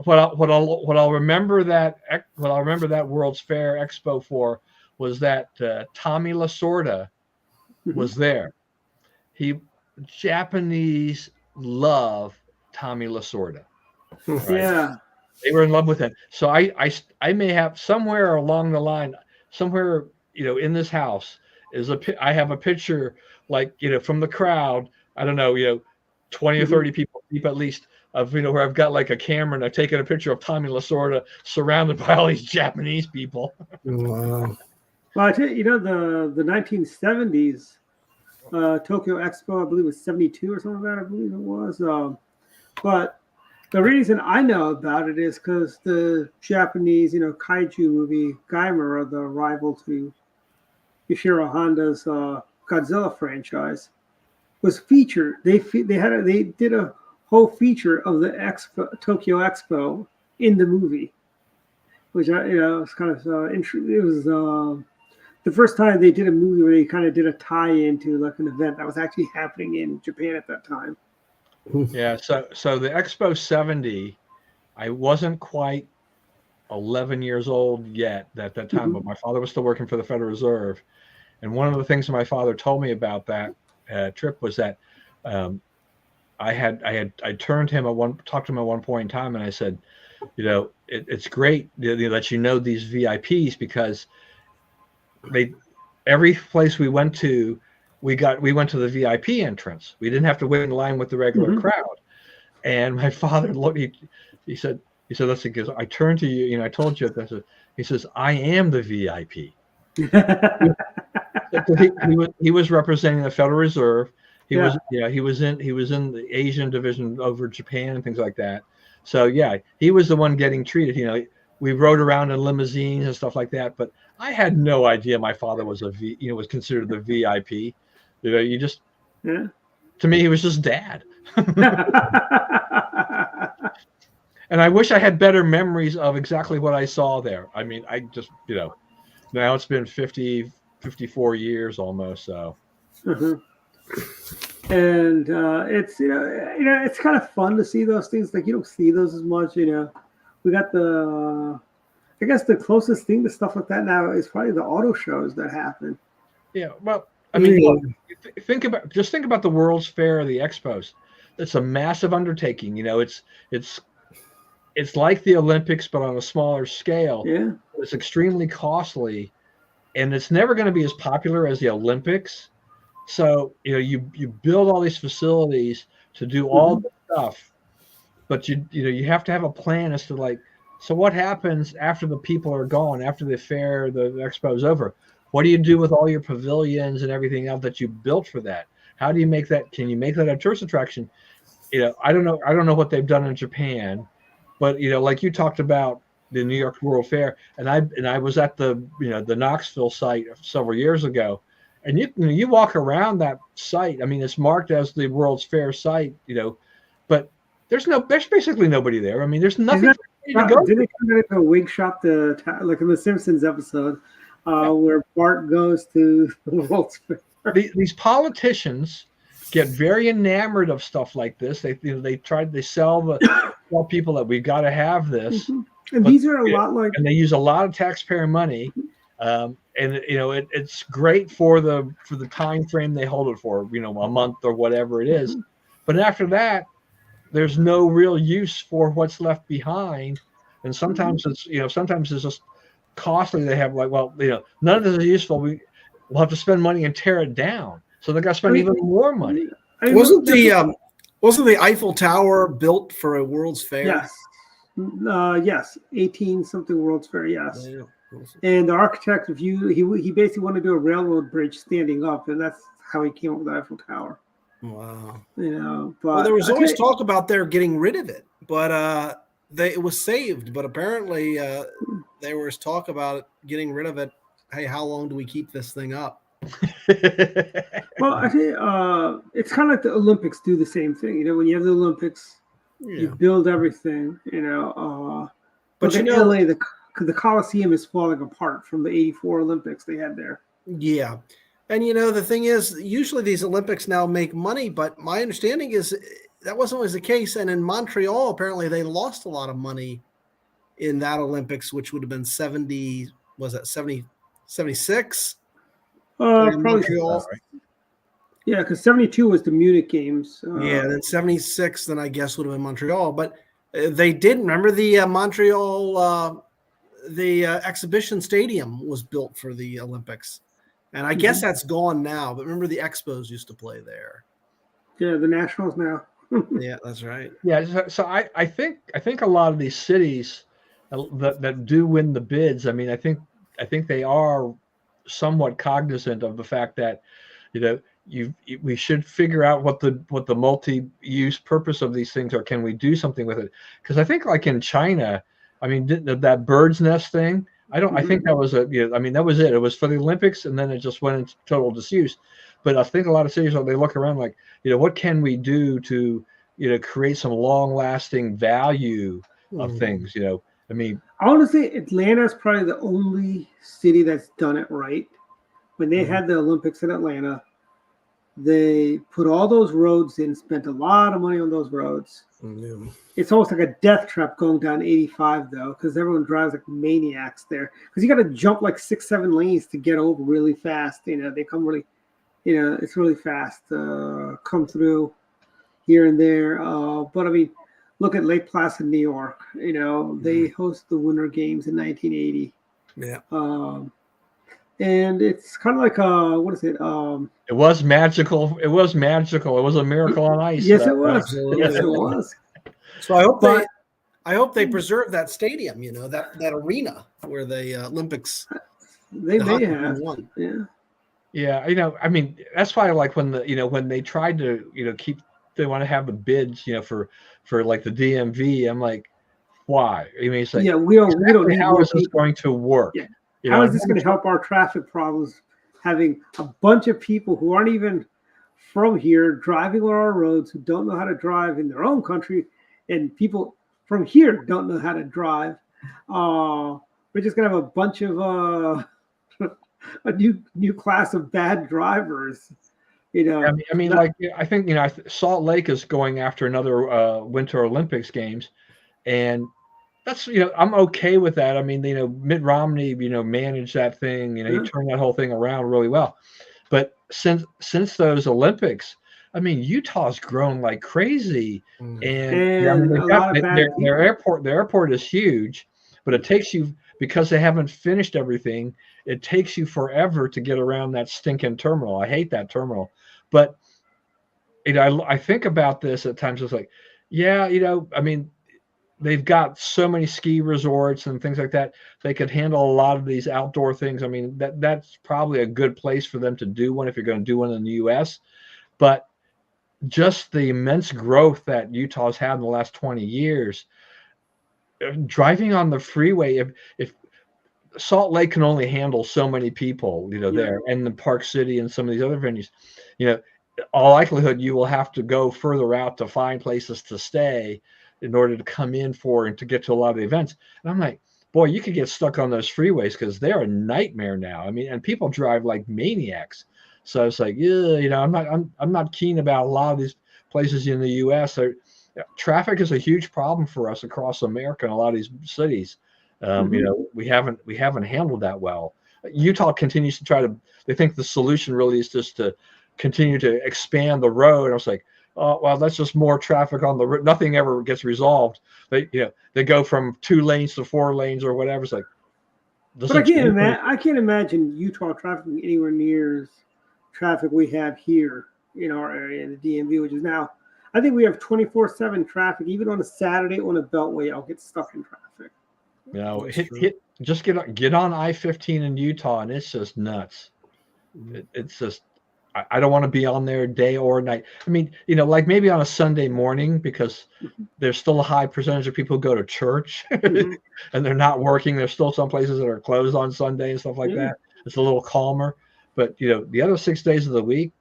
Speaker 6: what I'll remember that World's Fair Expo for was that Tommy Lasorda was there. Japanese love Tommy Lasorda. Right? Yeah, they were in love with him. So I may have somewhere along the line, somewhere in this house I have a picture like from the crowd. I don't know 20 or 30 people deep at least. Of where I've got like a camera and I've taken a picture of Tommy Lasorda surrounded by all these Japanese people.
Speaker 7: Wow.
Speaker 5: Well, I tell you, the 1970s Tokyo Expo, I believe it was 72 or something like that. I believe it was. But the reason I know about it is because the Japanese, kaiju movie Gaimer, the rival to Ishiro Honda's Godzilla franchise, was featured. They did a whole feature of the Tokyo Expo in the movie, which was kind of interesting. It was the first time they did a movie where they kind of did a tie-in to like an event that was actually happening in Japan at that time.
Speaker 6: Yeah, so the Expo 70, I wasn't quite 11 years old yet at that time, but my father was still working for the Federal Reserve, and one of the things that my father told me about that trip was that. I talked to him at one point in time, and I said, it's great that these VIPs, because every place we went to, we went to the VIP entrance. We didn't have to wait in line with the regular crowd. And my father looked, he said, He said, listen, because I turned to you, I told you this. He says, I am the VIP. He was representing the Federal Reserve. He was in the Asian division over Japan and things like that. So yeah, he was the one getting treated. We rode around in limousines and stuff like that, but I had no idea my father was was considered the VIP. To me, he was just dad. And I wish I had better memories of exactly what I saw there. I mean, I just, now it's been 54 years almost. So,
Speaker 5: and it's it's kind of fun to see those things. Like you don't see those as much. We got I guess the closest thing to stuff like that now is probably the auto shows that happen.
Speaker 6: Yeah, well, I mean, look, think about the World's Fair or the Expos. It's a massive undertaking. It's like the Olympics, but on a smaller scale.
Speaker 5: Yeah.
Speaker 6: It's extremely costly, and it's never going to be as popular as the Olympics. So, you build all these facilities to do all the stuff, but you have to have a plan as to so what happens after the people are gone, after the fair, the expo is over? What do you do with all your pavilions and everything else that you built for that? How do you make that? Can you make that a tourist attraction? I don't know what they've done in Japan. But like you talked about the New York World Fair, and I was at the the Knoxville site several years ago, and you walk around that site. I mean, it's marked as the World's Fair site, but there's basically nobody there. I mean, there's nothing to go.
Speaker 5: Did they come to a wig shop like in the Simpsons episode where Bart goes to the World's Fair?
Speaker 6: These politicians get very enamored of stuff like this. They sell people that we've got to have this.
Speaker 5: And these are a lot like,
Speaker 6: and they use a lot of taxpayer money, and it's great for the time frame they hold it for, a month or whatever it is. But after that, there's no real use for what's left behind, and sometimes it's just costly. They have none of this is useful. We'll have to spend money and tear it down. So they got to spend even more money.
Speaker 7: Wasn't the Eiffel Tower built for a World's Fair?
Speaker 5: Yes. Yes. 18-something World's Fair. Yes.
Speaker 7: Yeah.
Speaker 5: And the architect, he basically wanted to do a railroad bridge standing up, and that's how he came up with the Eiffel Tower.
Speaker 7: Wow.
Speaker 5: But
Speaker 7: there was always talk about their getting rid of it, but it was saved. But apparently, there was talk about getting rid of it. Hey, how long do we keep this thing up?
Speaker 5: Well, I think it's kind of like the Olympics do the same thing. When you have the Olympics, you build everything. But in LA, the Coliseum is falling apart from the '84 Olympics they had there.
Speaker 7: Yeah, and the thing is, usually these Olympics now make money, but my understanding is that wasn't always the case. And in Montreal, apparently they lost a lot of money in that Olympics, which would have been 70. Was that 76?
Speaker 5: Probably
Speaker 7: Montreal.
Speaker 5: Yeah, because 72 was the Munich games.
Speaker 7: Then 76, then I guess would have been Montreal. But they did remember the Montreal, the exhibition stadium was built for the Olympics, and I guess that's gone now. But remember the Expos used to play there.
Speaker 5: Yeah, the Nationals now.
Speaker 7: Yeah, that's right.
Speaker 6: Yeah, so I think a lot of these cities that do win the bids. I mean, I think they are somewhat cognizant of the fact that we should figure out what the multi-use purpose of these things are. Can we do something with it? Because I think like in China, I mean that bird's nest thing. I think that was that was it. It was for the Olympics, and then it just went into total disuse. But I think a lot of cities, they look around like, what can we do to create some long-lasting value of things? I mean,
Speaker 5: I want to say Atlanta is probably the only city that's done it right. When they had the Olympics in Atlanta, they put all those roads in, spent a lot of money on those roads.
Speaker 7: Mm-hmm.
Speaker 5: It's almost like a death trap going down 85, though, because everyone drives like maniacs there. Because you got to jump like 6-7 lanes to get over really fast. They come really, it's really fast. Come through here and there. But I mean, look at Lake Placid, New York. They host the Winter Games in 1980.
Speaker 7: Yeah.
Speaker 5: And it's kind of like what is it?
Speaker 6: It was magical. It was magical. It was a miracle on ice.
Speaker 5: Yes, it was.
Speaker 7: Absolutely.
Speaker 5: Yes, it was.
Speaker 7: So I hope I hope they preserve that stadium. You know, that arena where the Olympics.
Speaker 5: They
Speaker 7: the
Speaker 5: may
Speaker 7: hockey
Speaker 5: have.
Speaker 7: team won.
Speaker 5: Yeah.
Speaker 6: Yeah, I mean, that's why like when when they tried to, they want to have the bids, for like the DMV, I'm like, why? I mean, it's like,
Speaker 5: Yeah, we don't
Speaker 6: exactly
Speaker 5: need
Speaker 6: how
Speaker 5: more
Speaker 6: is this
Speaker 5: people.
Speaker 6: going to work?
Speaker 5: Yeah.
Speaker 6: You
Speaker 5: How
Speaker 6: know,
Speaker 5: is this going to help our traffic problems? Having a bunch of people who aren't even from here driving on our roads, who don't know how to drive in their own country, and people from here don't know how to drive. We're just going to have a bunch of a new class of bad drivers.
Speaker 6: I mean, like, I think, Salt Lake is going after another Winter Olympics games, and that's, I'm okay with that. I mean, Mitt Romney, managed that thing. He turned that whole thing around really well. But since those Olympics, I mean, Utah's grown like crazy, and I mean,
Speaker 5: a lot of bad
Speaker 6: their airport is huge, but it takes you, because they haven't finished everything, it takes you forever to get around that stinking terminal. I hate that terminal, but I think about this at times. It's like, yeah, I mean, they've got so many ski resorts and things like that. They could handle a lot of these outdoor things. I mean, that's probably a good place for them to do one if you're going to do one in the U.S. But just the immense growth that Utah's had in the last 20 years, driving on the freeway, if Salt Lake can only handle so many people, there, and the Park City and some of these other venues, all likelihood you will have to go further out to find places to stay in order to come in for and to get to a lot of the events. And I'm like, boy, you could get stuck on those freeways because they're a nightmare now. I mean, and people drive like maniacs. So it's like, yeah, I'm not keen about a lot of these places in the U.S. Traffic is a huge problem for us across America in a lot of these cities. We haven't handled that well. Utah continues to try to. They think the solution really is just to continue to expand the road. I was like, oh, well, that's just more traffic on the road. Nothing ever gets resolved. They go from 2 lanes to 4 lanes or whatever. It's like,
Speaker 5: but I can't imagine Utah traffic anywhere near traffic we have here in our area in the DMV, which is now, I think we have 24/7 traffic. Even on a Saturday on a beltway, I'll get stuck in traffic.
Speaker 6: Just get on I-15 in Utah, and it's just nuts. It's just, I don't want to be on there day or night. I mean, like maybe on a Sunday morning, because there's still a high percentage of people who go to church and they're not working. There's still some places that are closed on Sunday and stuff like that. It's a little calmer. But, the other 6 days of the week,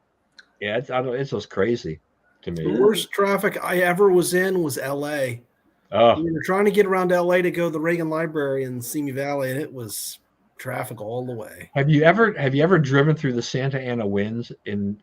Speaker 6: it's just crazy to me.
Speaker 7: The worst traffic I ever was in was L.A.
Speaker 6: Oh.
Speaker 7: We were trying to get around L.A. to go to the Reagan Library in Simi Valley, and it was traffic all the way.
Speaker 6: Have you ever driven through the Santa Ana winds in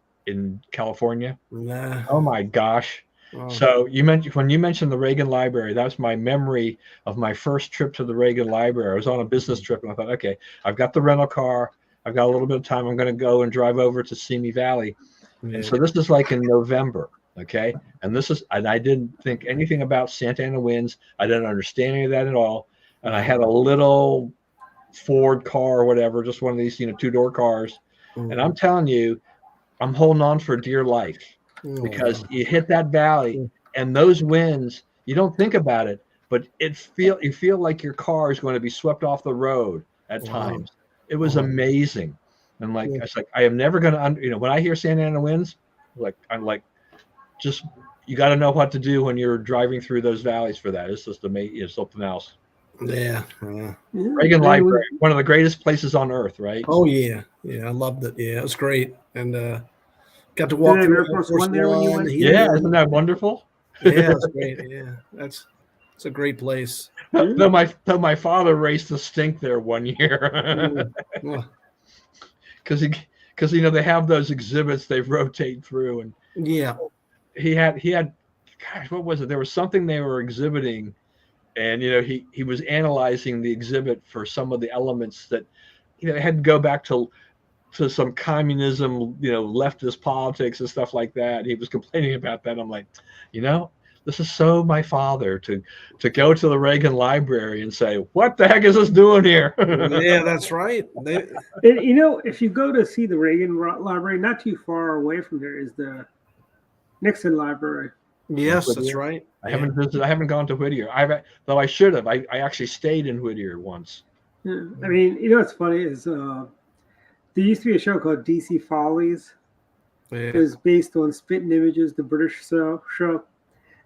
Speaker 6: California?
Speaker 7: Nah.
Speaker 6: Oh my gosh.
Speaker 7: Oh.
Speaker 6: So when you mentioned the Reagan Library, that was my memory of my first trip to the Reagan Library. I was on a business trip, and I thought, okay, I've got the rental car. I've got a little bit of time. I'm going to go and drive over to Simi Valley.
Speaker 7: Yeah.
Speaker 6: And so this is like in November. Okay. And I didn't think anything about Santa Ana winds. I didn't understand any of that at all. And I had a little Ford car or whatever, just one of these, 2-door cars. And I'm telling you, I'm holding on for dear life because you hit that valley and those winds, you don't think about it, but you feel like your car is going to be swept off the road at times. It was amazing. And it's like, I am never going to, when I hear Santa Ana winds, I'm like, just, you got to know what to do when you're driving through those valleys for that. It's just amazing. It's something else.
Speaker 7: Yeah.
Speaker 6: Reagan Library, one of the greatest places on earth, right?
Speaker 7: Oh yeah, I loved it. Yeah, it was great, and got to walk through Air Force One there when you went.
Speaker 6: Yeah, isn't that wonderful?
Speaker 7: Yeah, it's great. Yeah, it's a great place.
Speaker 6: Though my father raced the stink there one year, because they have those exhibits they rotate through, and he had, gosh, what was it? There was something they were exhibiting. And, he was analyzing the exhibit for some of the elements that, had to go back to some communism, leftist politics and stuff like that. He was complaining about that. I'm like, this is so my father to go to the Reagan Library and say, what the heck is this doing here?
Speaker 7: Yeah, that's right.
Speaker 5: If you go to see the Reagan Library, not too far away from there is the Nixon Library.
Speaker 7: Yes, that's
Speaker 6: Whittier.
Speaker 7: right.
Speaker 6: I haven't visited. I haven't gone to Whittier. Though I should have. I actually stayed in Whittier once.
Speaker 5: Yeah. I mean, what's funny is there used to be a show called DC Follies. It was based on Spitting Images, the British show.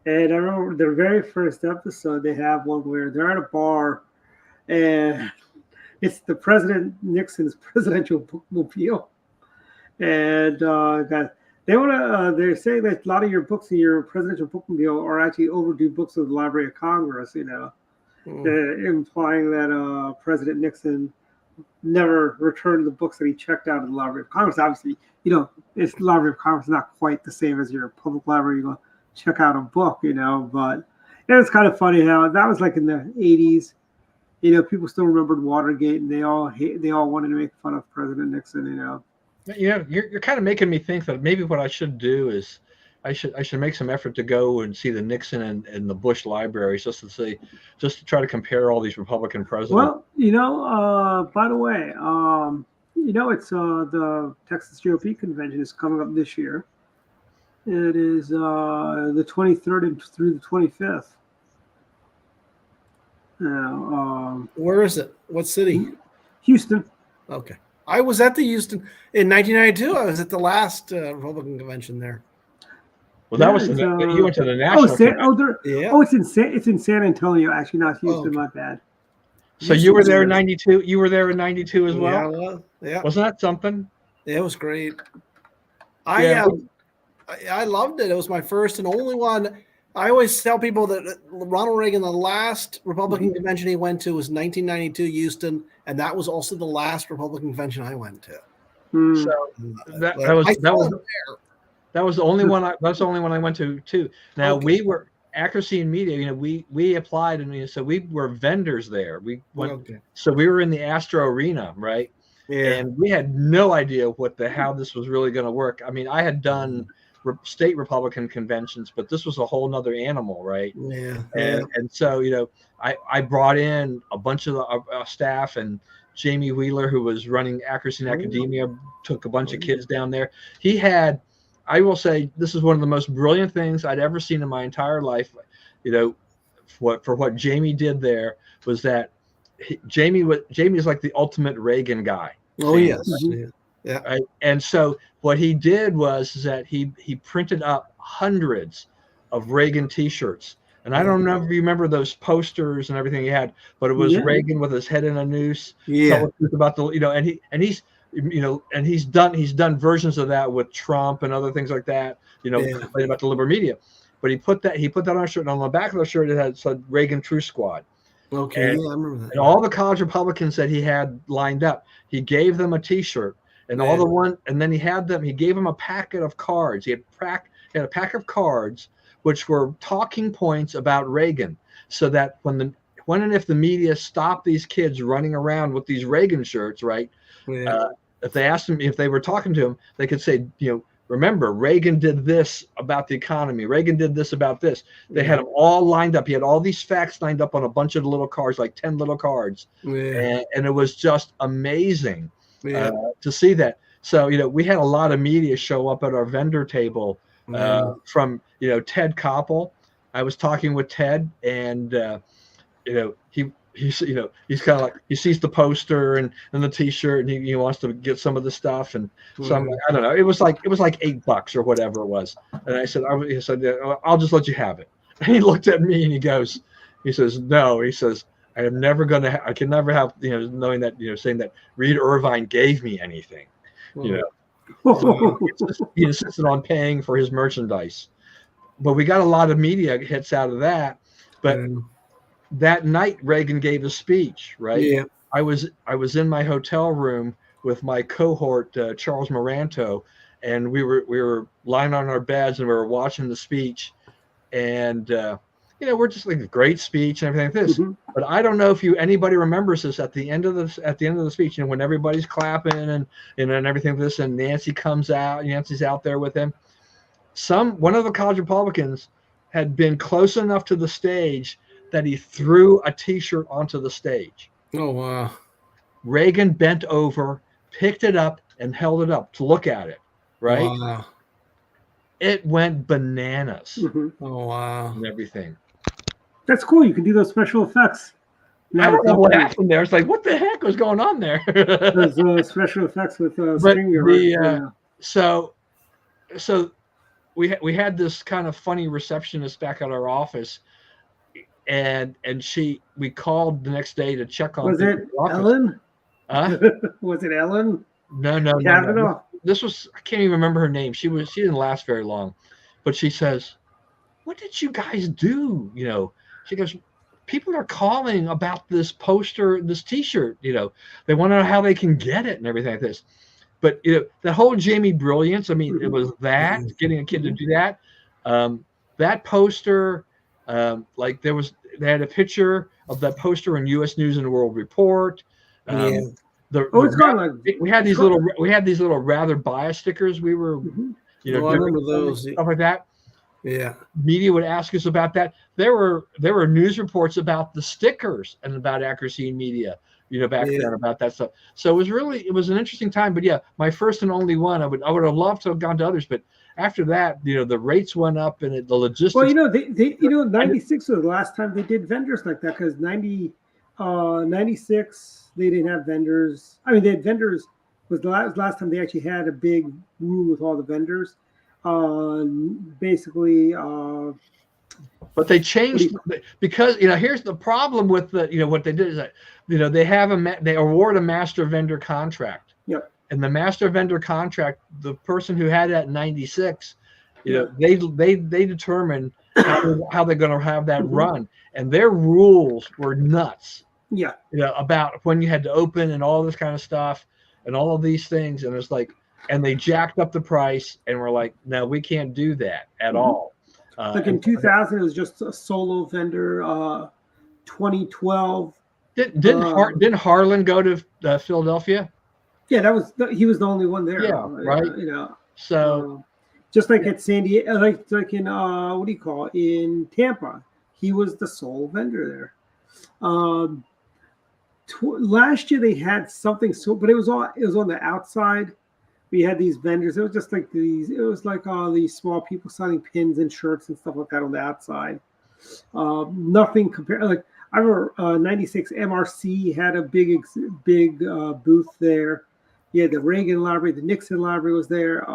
Speaker 5: And I remember the very first episode, they have one where they're at a bar, and it's the President Nixon's presidential bookmobile. And they're saying that a lot of your books in your presidential bookmobile are actually overdue books of the Library of Congress, implying that President Nixon never returned the books that he checked out of the Library of Congress. Obviously, it's the Library of Congress, not quite the same as your public library. You go check out a book, but it's kind of funny how that was like in the 80s. People still remembered Watergate, and they all wanted to make fun of President Nixon.
Speaker 6: You're kind of making me think that maybe what I should do is I should make some effort to go and see the Nixon and the Bush libraries just to try to compare all these Republican presidents.
Speaker 5: Well, by the way, it's the Texas GOP convention is coming up this year. It is the 23rd and through the 25th.
Speaker 7: Where is it? What city?
Speaker 5: Houston.
Speaker 7: Okay. I was at the Houston in 1992. I was at the last Republican convention there.
Speaker 6: Well, that was you went to the national.
Speaker 5: It's in San Antonio. Actually, not Houston. My bad.
Speaker 6: So you were there in '92. You were there in '92 as well.
Speaker 7: Yeah.
Speaker 6: Wasn't that something?
Speaker 7: Yeah, it was great. I loved it. It was my first and only one. I always tell people that Ronald Reagan, the last Republican convention he went to was 1992 Houston, and that was also the last Republican convention I went to.
Speaker 6: So that was the only one. That's the only one I went to too. Now we were Accuracy in Media. We applied, and so we were vendors there. We went. So we were in the Astro Arena, right? Yeah. And we had no idea how this was really going to work. I mean, I had done state Republican conventions, but this was a whole nother animal, right?
Speaker 7: Yeah.
Speaker 6: And so I brought in a bunch of the staff, and Jamie Wheeler, who was running Accuracy in Academia, took a bunch of kids down there. He had, I will say, this is one of the most brilliant things I'd ever seen in my entire life. For what Jamie did there was that Jamie is like the ultimate Reagan guy.
Speaker 7: Oh yes.
Speaker 6: Yeah. Right? And so what he did was that he printed up hundreds of Reagan T-shirts. And I don't know if you remember those posters and everything he had, but it was Reagan with his head in a noose.
Speaker 5: Yeah.
Speaker 6: About and he's done versions of that with Trump and other things like that. About the liberal media. But he put that on a shirt, and on the back of the shirt it said Reagan True Squad.
Speaker 7: Okay, I remember that.
Speaker 6: And all the college Republicans that he had lined up, he gave them a T-shirt, and then he gave them a packet of cards. He had a pack of cards which were talking points about Reagan, so that when and if the media stopped these kids running around with these Reagan shirts, right? Yeah. If they asked them, if they were talking to him, they could say, remember, Reagan did this about the economy. Reagan did this about this. They had them all lined up. He had all these facts lined up on a bunch of little cards, like 10 little cards. Yeah. And it was just amazing to see that. So, we had a lot of media show up at our vendor table from, Ted Koppel. I was talking with Ted, and, he's kind of like, he sees the poster and the T-shirt, and he wants to get some of the stuff. And so I don't know. It was like $8 or whatever it was. And I said, I'll just let you have it. And he looked at me and he says, no, he says, I can never have, knowing that, saying that Reed Irvine gave me anything, So he insisted on paying for his merchandise. But we got a lot of media hits out of that. But that night Reagan gave a speech, right? Yeah. I was in my hotel room with my cohort, Charles Moranto, and we were lying on our beds and we were watching the speech, and we're just like a great speech and everything like this. Mm-hmm. But I don't know if anybody remembers this at the end of the speech, when everybody's clapping and everything like this, and Nancy's out there with him. One of the college Republicans had been close enough to the stage that he threw a T-shirt onto the stage.
Speaker 7: Oh, wow.
Speaker 6: Reagan bent over, picked it up, and held it up to look at it, right?
Speaker 7: Wow.
Speaker 6: it went bananas
Speaker 7: Oh wow.
Speaker 6: and everything.
Speaker 5: That's cool. You can do those special effects.
Speaker 6: I don't know what happened there. It's like, what the heck was going on there?
Speaker 5: Those special effects with
Speaker 6: But
Speaker 5: StreamYard.
Speaker 6: so we had this kind of funny receptionist back at our office, and we called the next day to check on.
Speaker 5: Was it Ellen? Was it Ellen?
Speaker 6: No. This was, I can't even remember her name. She didn't last very long, but she says, "What did you guys do?" She goes, "People are calling about this poster, this T-shirt. They want to know how they can get it and everything like this." But the whole Jamie Brilliance. I mean, it was that getting a kid to do that. That poster, like they had a picture of that poster in U.S. News and World Report. We had these little rather biased stickers. We were,
Speaker 7: I remember those,
Speaker 6: stuff like that.
Speaker 7: Yeah,
Speaker 6: media would ask us about that. There were news reports about the stickers and about Accuracy in Media, back then about that stuff. So it was an interesting time. But yeah, my first and only one. I would have loved to have gone to others, but after that, the rates went up and the logistics.
Speaker 5: Well, 96 was the last time they did vendors like that, because 96 they didn't have vendors. I mean, they had vendors. Was the last time they actually had a big room with all the vendors. Basically.
Speaker 6: But they changed because here's the problem with what they did is that they award a master vendor contract.
Speaker 5: Yep.
Speaker 6: And the master vendor contract, the person who had that in 96, they determine how they're going to have that run, and their rules were nuts.
Speaker 5: Yeah.
Speaker 6: About when you had to open and all this kind of stuff and all of these things, and it's like, and they jacked up the price, and we're like, no, we can't do that at all.
Speaker 5: Like in 2000, it was just a solo vendor. 2012.
Speaker 6: Didn't Harlan go to Philadelphia?
Speaker 5: Yeah, he was the only one there.
Speaker 6: Yeah, right. So
Speaker 5: just like at San Diego, like in what do you call it? In Tampa, he was the sole vendor there. Last year they had something, but it was on the outside. We had these vendors. It was just like these. It was like all these small people selling pins and shirts and stuff like that on the outside. Nothing compared. Like I remember, 96 MRC had a big booth there. You had the Reagan Library, the Nixon Library was there.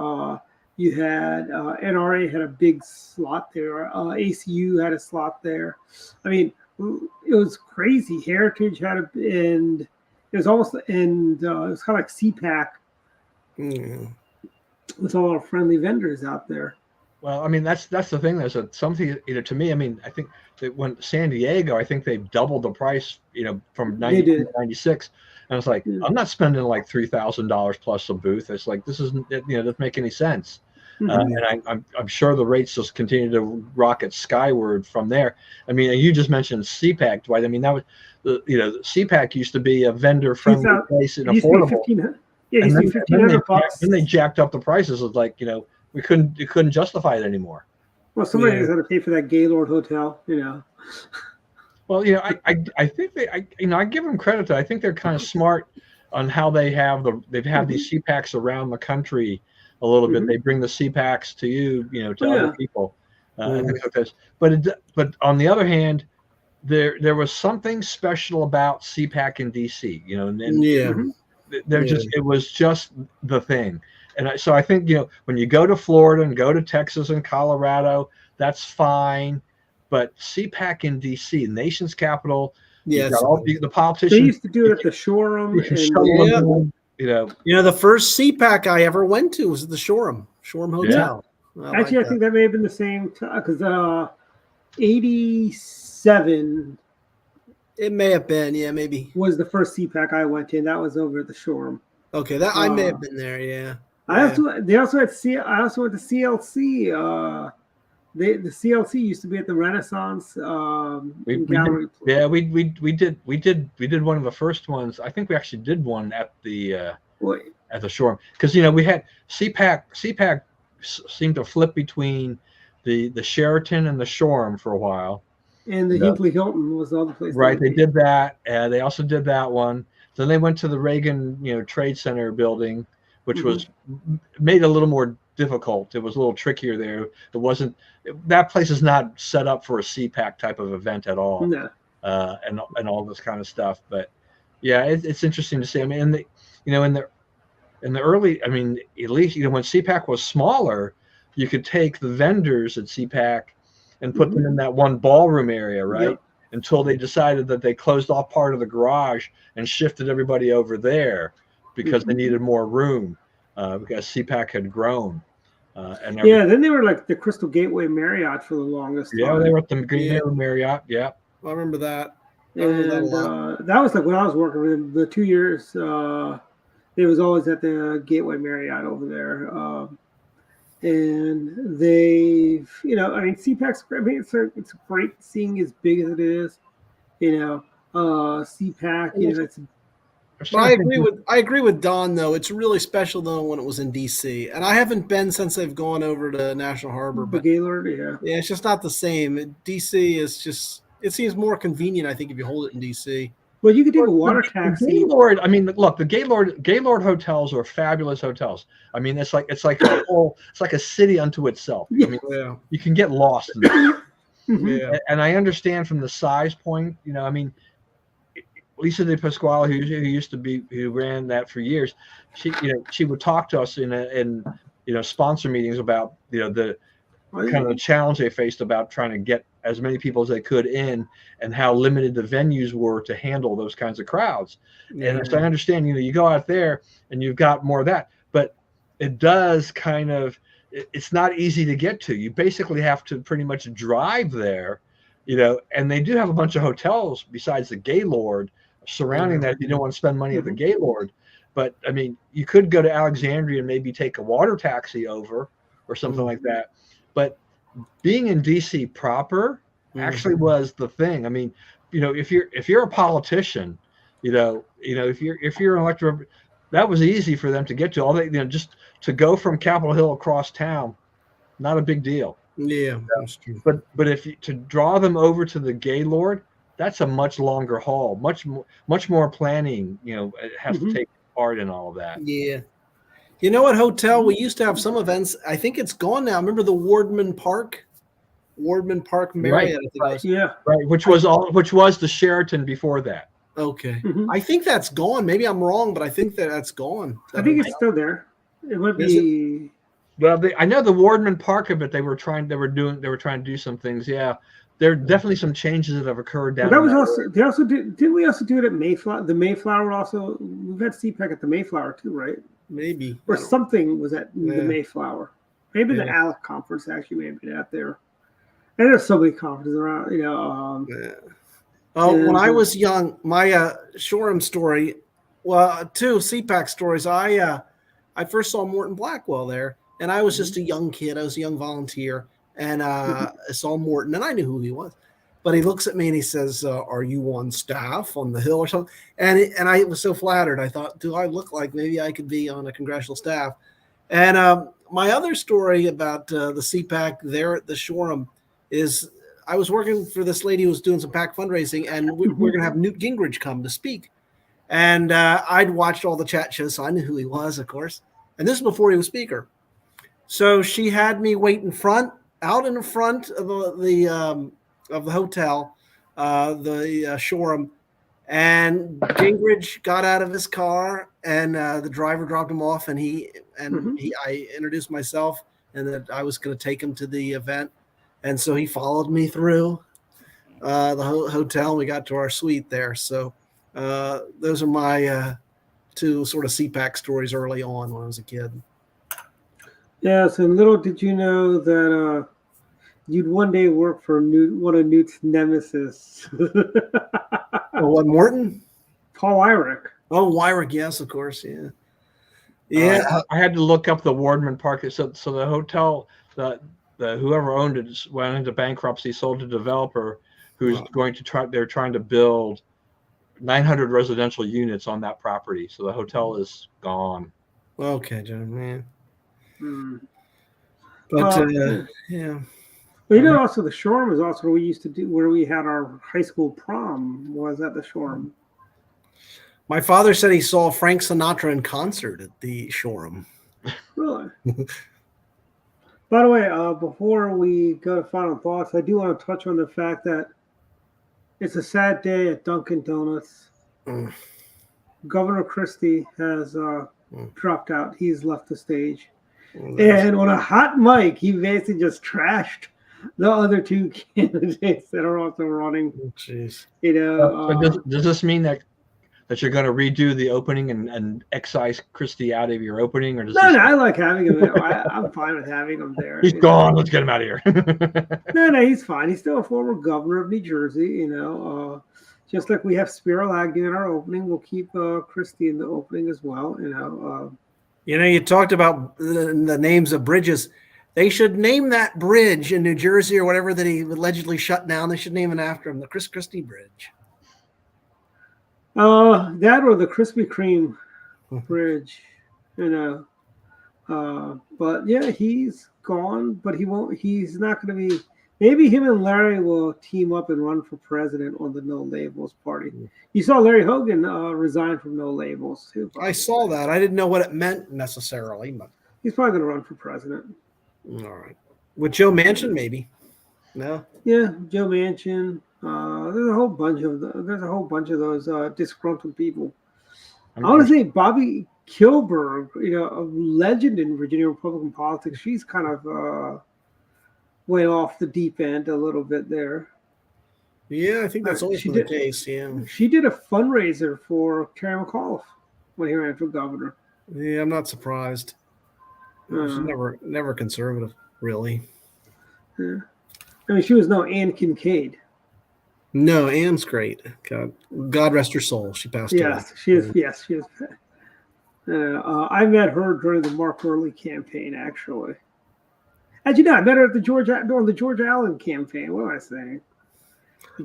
Speaker 5: You had NRA had a big slot there. ACU had a slot there. I mean, it was crazy. Heritage had and it was almost, and it was kind of like CPAC. With all our friendly vendors out there.
Speaker 6: Well, I mean, that's the thing. There's something, to me. I mean, I think that when San Diego, I think they doubled the price, from 90 to 96. And it's like, I'm not spending like $3,000 plus a booth. It's like, this isn't, doesn't make any sense. And I'm sure the rates just continue to rocket skyward from there. I mean, you just mentioned CPAC, Dwight. I mean, that was CPAC used to be a vendor friendly place and affordable.
Speaker 5: Yeah,
Speaker 6: and then
Speaker 5: $1,500.
Speaker 6: Then they jacked up the prices. It's like, we couldn't justify it anymore.
Speaker 5: Well, somebody has to pay for that Gaylord Hotel,
Speaker 6: Well, I think I give them credit. I think they're kind of smart on how they've had these CPACs around the country a little bit. They bring the CPACs to you, to other people. But on the other hand, there was something special about CPAC in DC, it was just the thing. And so I think, when you go to Florida and go to Texas and Colorado, that's fine. But CPAC in DC, nation's capital, all the politicians.
Speaker 5: They used to do it at the Shoreham.
Speaker 7: The first CPAC I ever went to was at the Shoreham Hotel.
Speaker 5: Yeah. Actually, I think that may have been the same time, because 87.
Speaker 7: It may have been, maybe.
Speaker 5: Was the first CPAC I went to, and that was over at the Shoreham.
Speaker 7: Okay, that I may have been there, yeah.
Speaker 5: I also went to CLC. The CLC used to be at the Renaissance Gallery.
Speaker 6: We did one of the first ones. I think we actually did one at the Shoreham, because we had CPAC. CPAC seemed to flip between the Sheraton and the Shoreham for a while.
Speaker 5: And the Hinckley Hilton was the other place.
Speaker 6: Right, they did that. They also did that one. Then they went to the Reagan, Trade Center building, which was made a little more difficult. It was a little trickier there. It wasn't that place is not set up for a CPAC type of event at all,
Speaker 5: No.
Speaker 6: and all this kind of stuff. But yeah, it's interesting to see. I mean, in the early, I mean, at least when CPAC was smaller, you could take the vendors at CPAC and put them in that one ballroom area, right?
Speaker 5: Yep.
Speaker 6: Until they decided that they closed off part of the garage and shifted everybody over there because they needed more room because CPAC had grown.
Speaker 5: Then they were like the Crystal Gateway Marriott for the longest time.
Speaker 6: Yeah, they were at the Green Bay Marriott. Yeah,
Speaker 7: I remember that.
Speaker 5: And that was like when I was working with them, the 2 years. It was always at the Gateway Marriott over there. And they, I mean, CPAC's, I mean, it's great seeing as big as it is, CPAC, it's.
Speaker 7: But I agree with Don though. It's really special though when it was in DC, and I haven't been since they've gone over to National Harbor.
Speaker 5: The
Speaker 7: But
Speaker 5: Gaylord,
Speaker 7: yeah, it's just not the same. DC is just, it seems more convenient, I think, if you hold it in DC.
Speaker 5: Well, you could take a water taxi.
Speaker 6: Gaylord, I mean, look, the Gaylord hotels are fabulous hotels. I mean, it's like a city unto itself. I mean, you can get lost in that. And I understand from the size point, I mean, Lisa De Pasquale, who ran that for years, she would talk to us in sponsor meetings about the kind of the challenge they faced about trying to get as many people as they could in, and how limited the venues were to handle those kinds of crowds. And as I understand, you go out there and you've got more of that, but it does it's not easy to get to. You basically have to pretty much drive there, and they do have a bunch of hotels besides the Gaylord surrounding that if you don't want to spend money at the Gaylord. But I mean, you could go to Alexandria and maybe take a water taxi over or something like that. But being in DC proper actually was the thing. I mean, if you're a politician, if you're an elected, that was easy for them to get to. All they, just to go from Capitol Hill across town, not a big deal.
Speaker 7: Yeah, that's true.
Speaker 6: But to draw them over to the Gaylord, that's a much longer haul, much more planning. It has to take part in all of that.
Speaker 7: Yeah. You know what hotel we used to have some events? I think it's gone now. Remember the Wardman Park Marriott?
Speaker 6: Right.
Speaker 7: I think it was.
Speaker 5: Yeah.
Speaker 6: Right. Which was the Sheraton before that.
Speaker 7: Okay. I think that's gone. Maybe I'm wrong, but I think that's gone.
Speaker 5: I think it's still there. It might be.
Speaker 6: Well, I know the Wardman Park of it. They were trying to do some things. Yeah. There are definitely some changes that have occurred down.
Speaker 5: That was also. They also did. Didn't we also do it at Mayflower? The Mayflower also. We've had CPAC at the Mayflower too, right?
Speaker 7: Maybe.
Speaker 5: Or something was at the Mayflower. Maybe the ALEC conference actually may have been out there. And there's so many conferences around.
Speaker 7: When I was young, my Shoreham story. Well, two CPAC stories. I first saw Morton Blackwell there, and I was just a young kid. I was a young volunteer. And I saw Morton, and I knew who he was. But he looks at me and he says, "Are you on staff on the Hill or something?" And I was so flattered. I thought, do I look like maybe I could be on a congressional staff? And my other story about the CPAC there at the Shoreham is I was working for this lady who was doing some PAC fundraising, and we're going to have Newt Gingrich come to speak. And I'd watched all the chat shows, so I knew who he was, of course. And this is before he was speaker. So she had me wait out in the front of the hotel, the Shoreham, and Gingrich got out of his car, and the driver dropped him off, and I introduced myself and that I was going to take him to the event, and so he followed me through the hotel. And we got to our suite there. So those are my two sort of CPAC stories early on when I was a kid.
Speaker 5: Yes, and little did you know that you'd one day work for one of Newt's nemesis.
Speaker 7: What, Morton?
Speaker 5: Paul Weyrich.
Speaker 7: Oh, Weyrich, yes, of course, yeah. Yeah.
Speaker 6: I had to look up the Wardman Park. So the hotel, the whoever owned it went into bankruptcy, sold to a developer who's they're trying to build 900 residential units on that property. So the hotel is gone.
Speaker 7: Okay, John, man. But yeah.
Speaker 5: Well, also the Shoreham is also where we used to do, where we had our high school prom was at the Shoreham.
Speaker 7: My father said he saw Frank Sinatra in concert at the Shoreham.
Speaker 5: Really? By the way, before we go to final thoughts, I do want to touch on the fact that it's a sad day at Dunkin' Donuts.
Speaker 7: Mm.
Speaker 5: Governor Christie has dropped out. He's left the stage.
Speaker 7: There's-
Speaker 5: And on a hot mic, he basically just trashed the other two candidates that are also running.
Speaker 7: Jeez.
Speaker 5: You know,
Speaker 6: So does this mean that you're going to redo the opening and excise Christie out of your opening, or does
Speaker 5: no,
Speaker 6: this-
Speaker 5: I like having him there. I'm fine with having him there.
Speaker 6: he's
Speaker 5: you know.
Speaker 6: gone? Let's get him out of here.
Speaker 5: No, he's fine. He's still a former governor of New Jersey. You know, just like we have Spiro Agnew in our opening, we'll keep Christie in the opening as well. You know.
Speaker 7: You talked about the names of bridges. They should name that bridge in New Jersey or whatever that he allegedly shut down. They should name it after him, the Chris Christie Bridge.
Speaker 5: That or the Krispy Kreme bridge, you know. But yeah, he's gone, but he won't. He's not going to be. Maybe him and Larry will team up and run for president on the No Labels party. You saw Larry Hogan resign from No Labels too.
Speaker 7: I saw that. I didn't know what it meant necessarily, but
Speaker 5: He's probably going to run for president.
Speaker 7: all right. With Joe Manchin, maybe. No.
Speaker 5: Yeah, Joe Manchin. There's a whole bunch of those disgruntled people. I want to say Bobby Kilberg, you know, a legend in Virginia Republican politics. She's kind of went off the deep end a little bit there.
Speaker 7: Yeah, I think that's always
Speaker 5: She
Speaker 7: been the
Speaker 5: did-
Speaker 7: case. Yeah.
Speaker 5: She did a fundraiser for Terry McAuliffe when he ran for governor.
Speaker 7: Yeah, I'm not surprised. She's
Speaker 5: Uh,
Speaker 7: never conservative, really.
Speaker 5: yeah. I mean, she was no Ann Kincaid.
Speaker 7: No, Anne's great. God rest her soul. She passed away.
Speaker 5: Yes, she is. Yes, she is. I met her during the Mark Early campaign, actually. As you know, I met her at the George Allen campaign. What am I saying?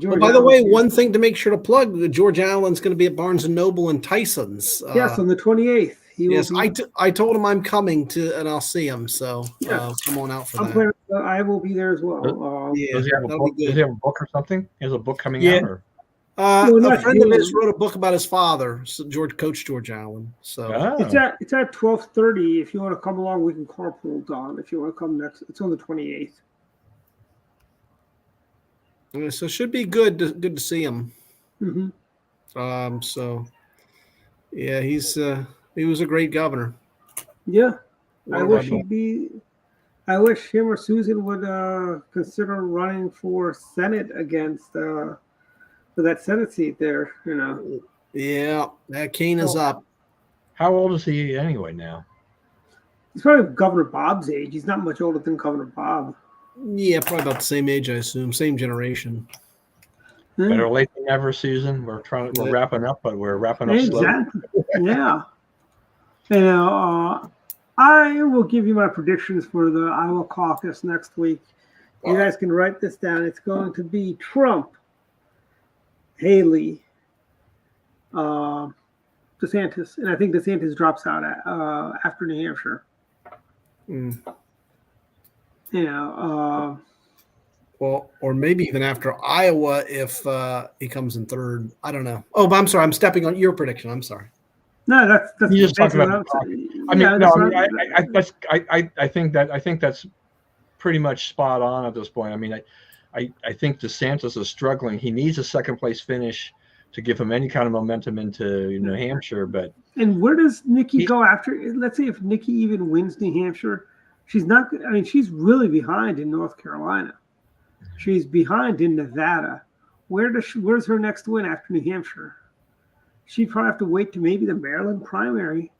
Speaker 7: Well, by the way, one thing to make sure to plug: George Allen's going to be at Barnes and Noble and Tyson's.
Speaker 5: Yes, on the 28th.
Speaker 7: Yes, I told him I'm coming to, and I'll see him. So come on out for that.
Speaker 5: I will be there as well.
Speaker 7: Yeah,
Speaker 6: Does he have a
Speaker 7: that'll
Speaker 6: book?
Speaker 7: be
Speaker 6: Does
Speaker 7: good.
Speaker 6: he have a book or something? He has a book coming
Speaker 7: Yeah.
Speaker 6: out? Or?
Speaker 5: No,
Speaker 7: A
Speaker 5: not
Speaker 7: friend of his
Speaker 5: him.
Speaker 7: wrote a book about his father, Coach George Allen. So
Speaker 6: Oh.
Speaker 5: It's at 12:30. If you want to come along, we can carpool, Don. If you want to come next, it's on the 28th.
Speaker 7: so it should be good to see him.
Speaker 5: Mm-hmm.
Speaker 7: So yeah, he was a great governor.
Speaker 5: Yeah,
Speaker 7: What
Speaker 5: I
Speaker 7: about
Speaker 5: wish
Speaker 7: you?
Speaker 5: he'd be. I wish him or Susan would consider running for Senate against for that Senate seat there. You know,
Speaker 7: Yeah, that cane is up.
Speaker 6: How old is he anyway now?
Speaker 5: he's probably Governor Bob's age. He's not much older than Governor Bob.
Speaker 7: Yeah, probably about the same age, I assume, same generation.
Speaker 5: Yeah,
Speaker 6: Better late than never, Susan. We're wrapping up, but we're wrapping up slowly.
Speaker 5: exactly. Yeah. You know, I will give you my predictions for the Iowa caucus next week. You guys can write this down. It's going to be Trump, Haley, DeSantis, and I think DeSantis drops out after New Hampshire.
Speaker 7: Mm.
Speaker 5: You know,
Speaker 7: Well, or maybe even after Iowa if he comes in third. I don't know. Oh, but I'm sorry. I'm stepping on your prediction. I'm sorry.
Speaker 5: no, that's
Speaker 6: You just talking
Speaker 5: basically
Speaker 6: about
Speaker 5: what
Speaker 6: the
Speaker 5: I'm saying.
Speaker 6: I mean,
Speaker 5: Yeah,
Speaker 6: no,
Speaker 5: that's
Speaker 6: I
Speaker 5: what
Speaker 6: mean, I think that's pretty much spot on at this point. I mean, I think DeSantis is struggling. He needs a second place finish to give him any kind of momentum into New Hampshire. But
Speaker 5: And where does Nikki go after? Let's say if Nikki even wins New Hampshire, she's not. I mean, she's really behind in North Carolina. She's behind in Nevada. Where's her next win after New Hampshire? She'd probably have to wait to maybe the Maryland primary.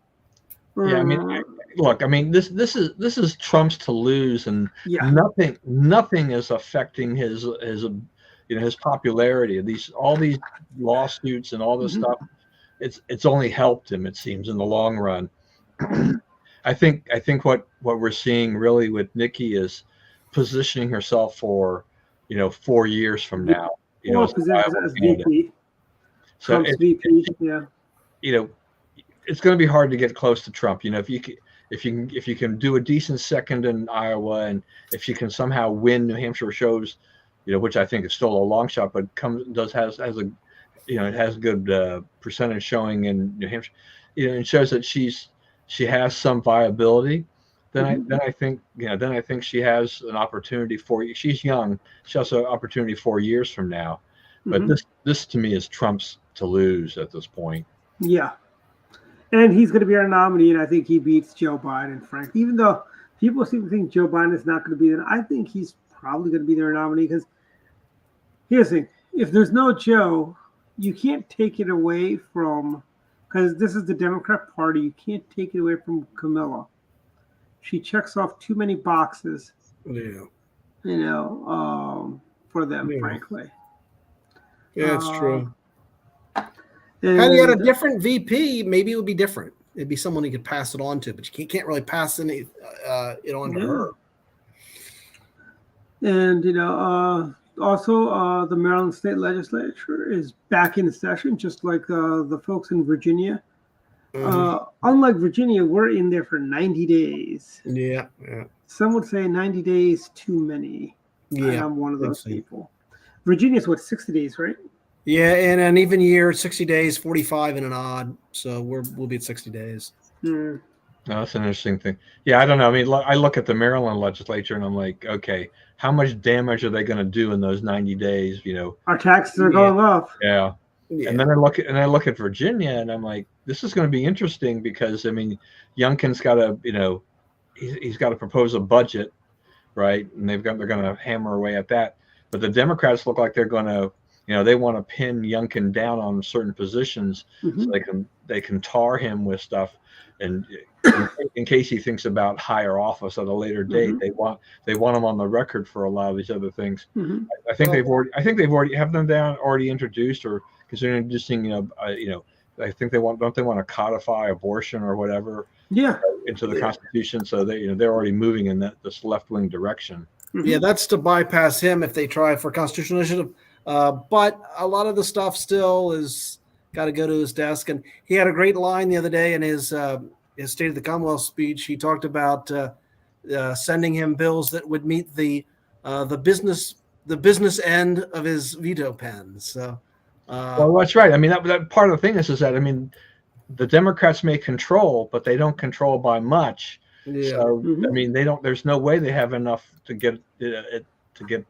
Speaker 6: yeah, I mean, look, I mean, this is Trump's to lose, and
Speaker 5: yeah,
Speaker 6: nothing is affecting his his popularity. All these lawsuits and all this
Speaker 5: Mhm.
Speaker 6: stuff, it's only helped him, it seems, in the long run. I think what we're seeing really with Nikki is positioning herself for 4 years from now.
Speaker 5: well, because as VP,
Speaker 6: So
Speaker 5: Trump's VP. Yeah,
Speaker 6: it's going to be hard to get close to Trump. If you can do a decent second in Iowa, and if you can somehow win New Hampshire, shows, which I think is still a long shot, but has a good percentage showing in New Hampshire. It shows that she has some viability. then I think then I think she has an opportunity for. She's young. She has an opportunity 4 years from now. But this to me is Trump's to lose at this point.
Speaker 5: Yeah. And he's going to be our nominee, and I think he beats Joe Biden, frankly. Even though people seem to think Joe Biden is not going to be there, I think he's probably going to be their nominee because here's the thing. If there's no Joe, you can't take it away from, because this is the Democrat Party, you can't take it away from Camilla. She checks off too many boxes, for them, frankly.
Speaker 7: Yeah, it's true. Had he had a different VP, maybe it would be different. It'd be someone he could pass it on to, but you can't really pass it on to her.
Speaker 5: And, also the Maryland State Legislature is back in session, just like the folks in Virginia. Unlike Virginia, we're in there for 90 days.
Speaker 7: Yeah.
Speaker 5: Some would say 90 days too many.
Speaker 7: Yeah,
Speaker 5: I'm one of those people. Virginia's 60 days, right?
Speaker 7: Yeah, in an even year, 60 days, 45 in an odd. So we'll be at 60 days.
Speaker 6: No, that's an interesting thing. Yeah, I don't know. I mean, I look at the Maryland legislature and I'm like, okay, how much damage are they going to do in those 90 days?
Speaker 5: Our taxes are going up.
Speaker 6: Yeah. And then I look at Virginia and I'm like, this is going to be interesting because I mean, Youngkin's got to, he's got to propose a budget, right? And they're going to hammer away at that. But the Democrats look like they're going to, they want to pin Youngkin down on certain positions so they can tar him with stuff. And in case he thinks about higher office at a later date, they want him on the record for a lot of these other things. I think they've already have them down already introduced or considering introducing. I think they want to codify abortion or whatever. Into the Constitution, so they're already moving in this left wing direction.
Speaker 7: Yeah, that's to bypass him if they try for constitutional initiative. But a lot of the stuff still is got to go to his desk. And he had a great line the other day in his State of the Commonwealth speech. He talked about sending him bills that would meet the business end of his veto pen. So,
Speaker 6: well, that's right. I mean, that part of the thing is that I mean, the Democrats may control, but they don't control by much. Yeah. So I mean, they don't. There's no way they have enough to get it. To get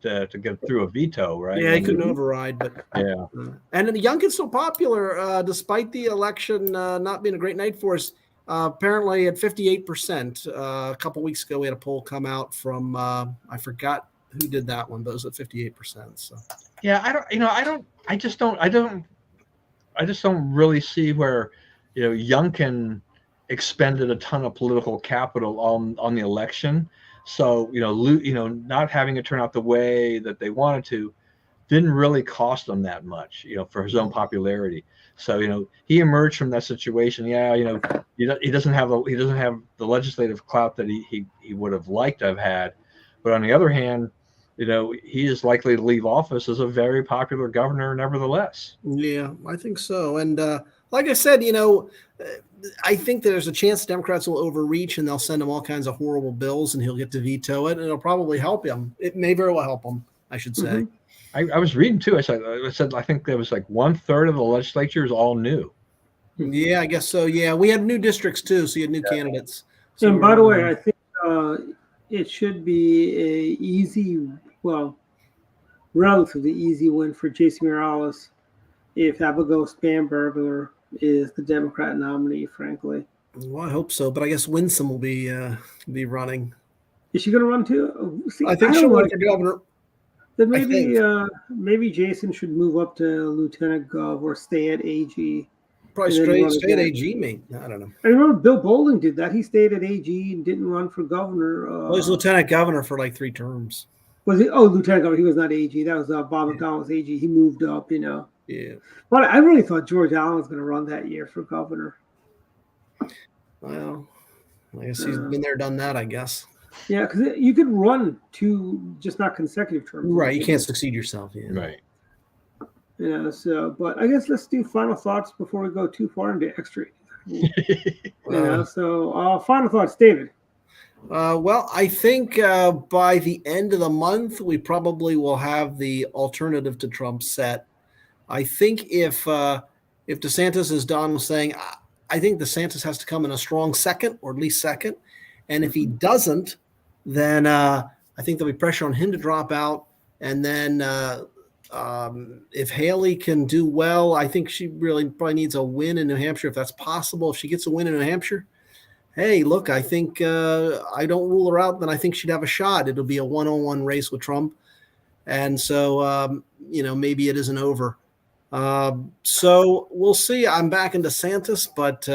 Speaker 6: through a veto, right?
Speaker 7: Yeah, he couldn't override, but
Speaker 6: yeah.
Speaker 7: And Youngkin's so popular, despite the election not being a great night for us. Apparently, at 58%. A couple weeks ago, we had a poll come out from I forgot who did that one, but it was at 58%. So
Speaker 6: yeah, I just don't really see where Youngkin expended a ton of political capital on the election. So, not having it turn out the way that they wanted to didn't really cost them that much, for his own popularity. So, he emerged from that situation. Yeah, he doesn't have the legislative clout that he would have liked to have had. But on the other hand, he is likely to leave office as a very popular governor nevertheless.
Speaker 7: Yeah, I think so. And like I said, I think there's a chance Democrats will overreach and they'll send him all kinds of horrible bills and he'll get to veto it and it'll probably help him. It may very well help him, I should say.
Speaker 6: I was reading too. I said I think there was like 1/3 of the legislature is all new.
Speaker 7: Yeah, I guess so. Yeah, we had new districts too, so you had new candidates.
Speaker 5: So and by the way, I think it should be relatively easy win for J.C. Morales if Abigail Spanberger is the Democrat nominee, frankly.
Speaker 7: Well, I hope so, but I guess Winsome will be running.
Speaker 5: Is she going to run too? See,
Speaker 7: I think she'll run for governor.
Speaker 5: Then maybe Jason should move up to Lieutenant Gov or stay at AG.
Speaker 7: Probably stay at AG, mate. I don't know.
Speaker 5: I remember Bill Bowling did that. He stayed at AG and didn't run for governor.
Speaker 7: He was lieutenant governor for like 3 terms.
Speaker 5: Was he? Oh, lieutenant governor. He was not AG. That was Bob McDonald's AG. He moved up,
Speaker 7: Yeah.
Speaker 5: But I really thought George Allen was going to run that year for governor.
Speaker 7: Well, I guess he's been there, done that, I guess.
Speaker 5: Yeah, because you could run 2, just not consecutive terms.
Speaker 7: Right. You can't succeed yourself. Yeah.
Speaker 6: Right.
Speaker 5: But I guess let's do final thoughts before we go too far into extra. So final thoughts, David.
Speaker 7: Well, I think by the end of the month, we probably will have the alternative to Trump set. I think if DeSantis, as Don was saying, I think DeSantis has to come in a strong second, or at least second. And if he doesn't, then I think there'll be pressure on him to drop out. And then if Haley can do well, I think she really probably needs a win in New Hampshire if that's possible. If she gets a win in New Hampshire, hey, look, I think I don't rule her out. Then I think she'd have a shot. It'll be a 1-on-1 race with Trump. And so, maybe it isn't over. So we'll see. I'm back in DeSantis, but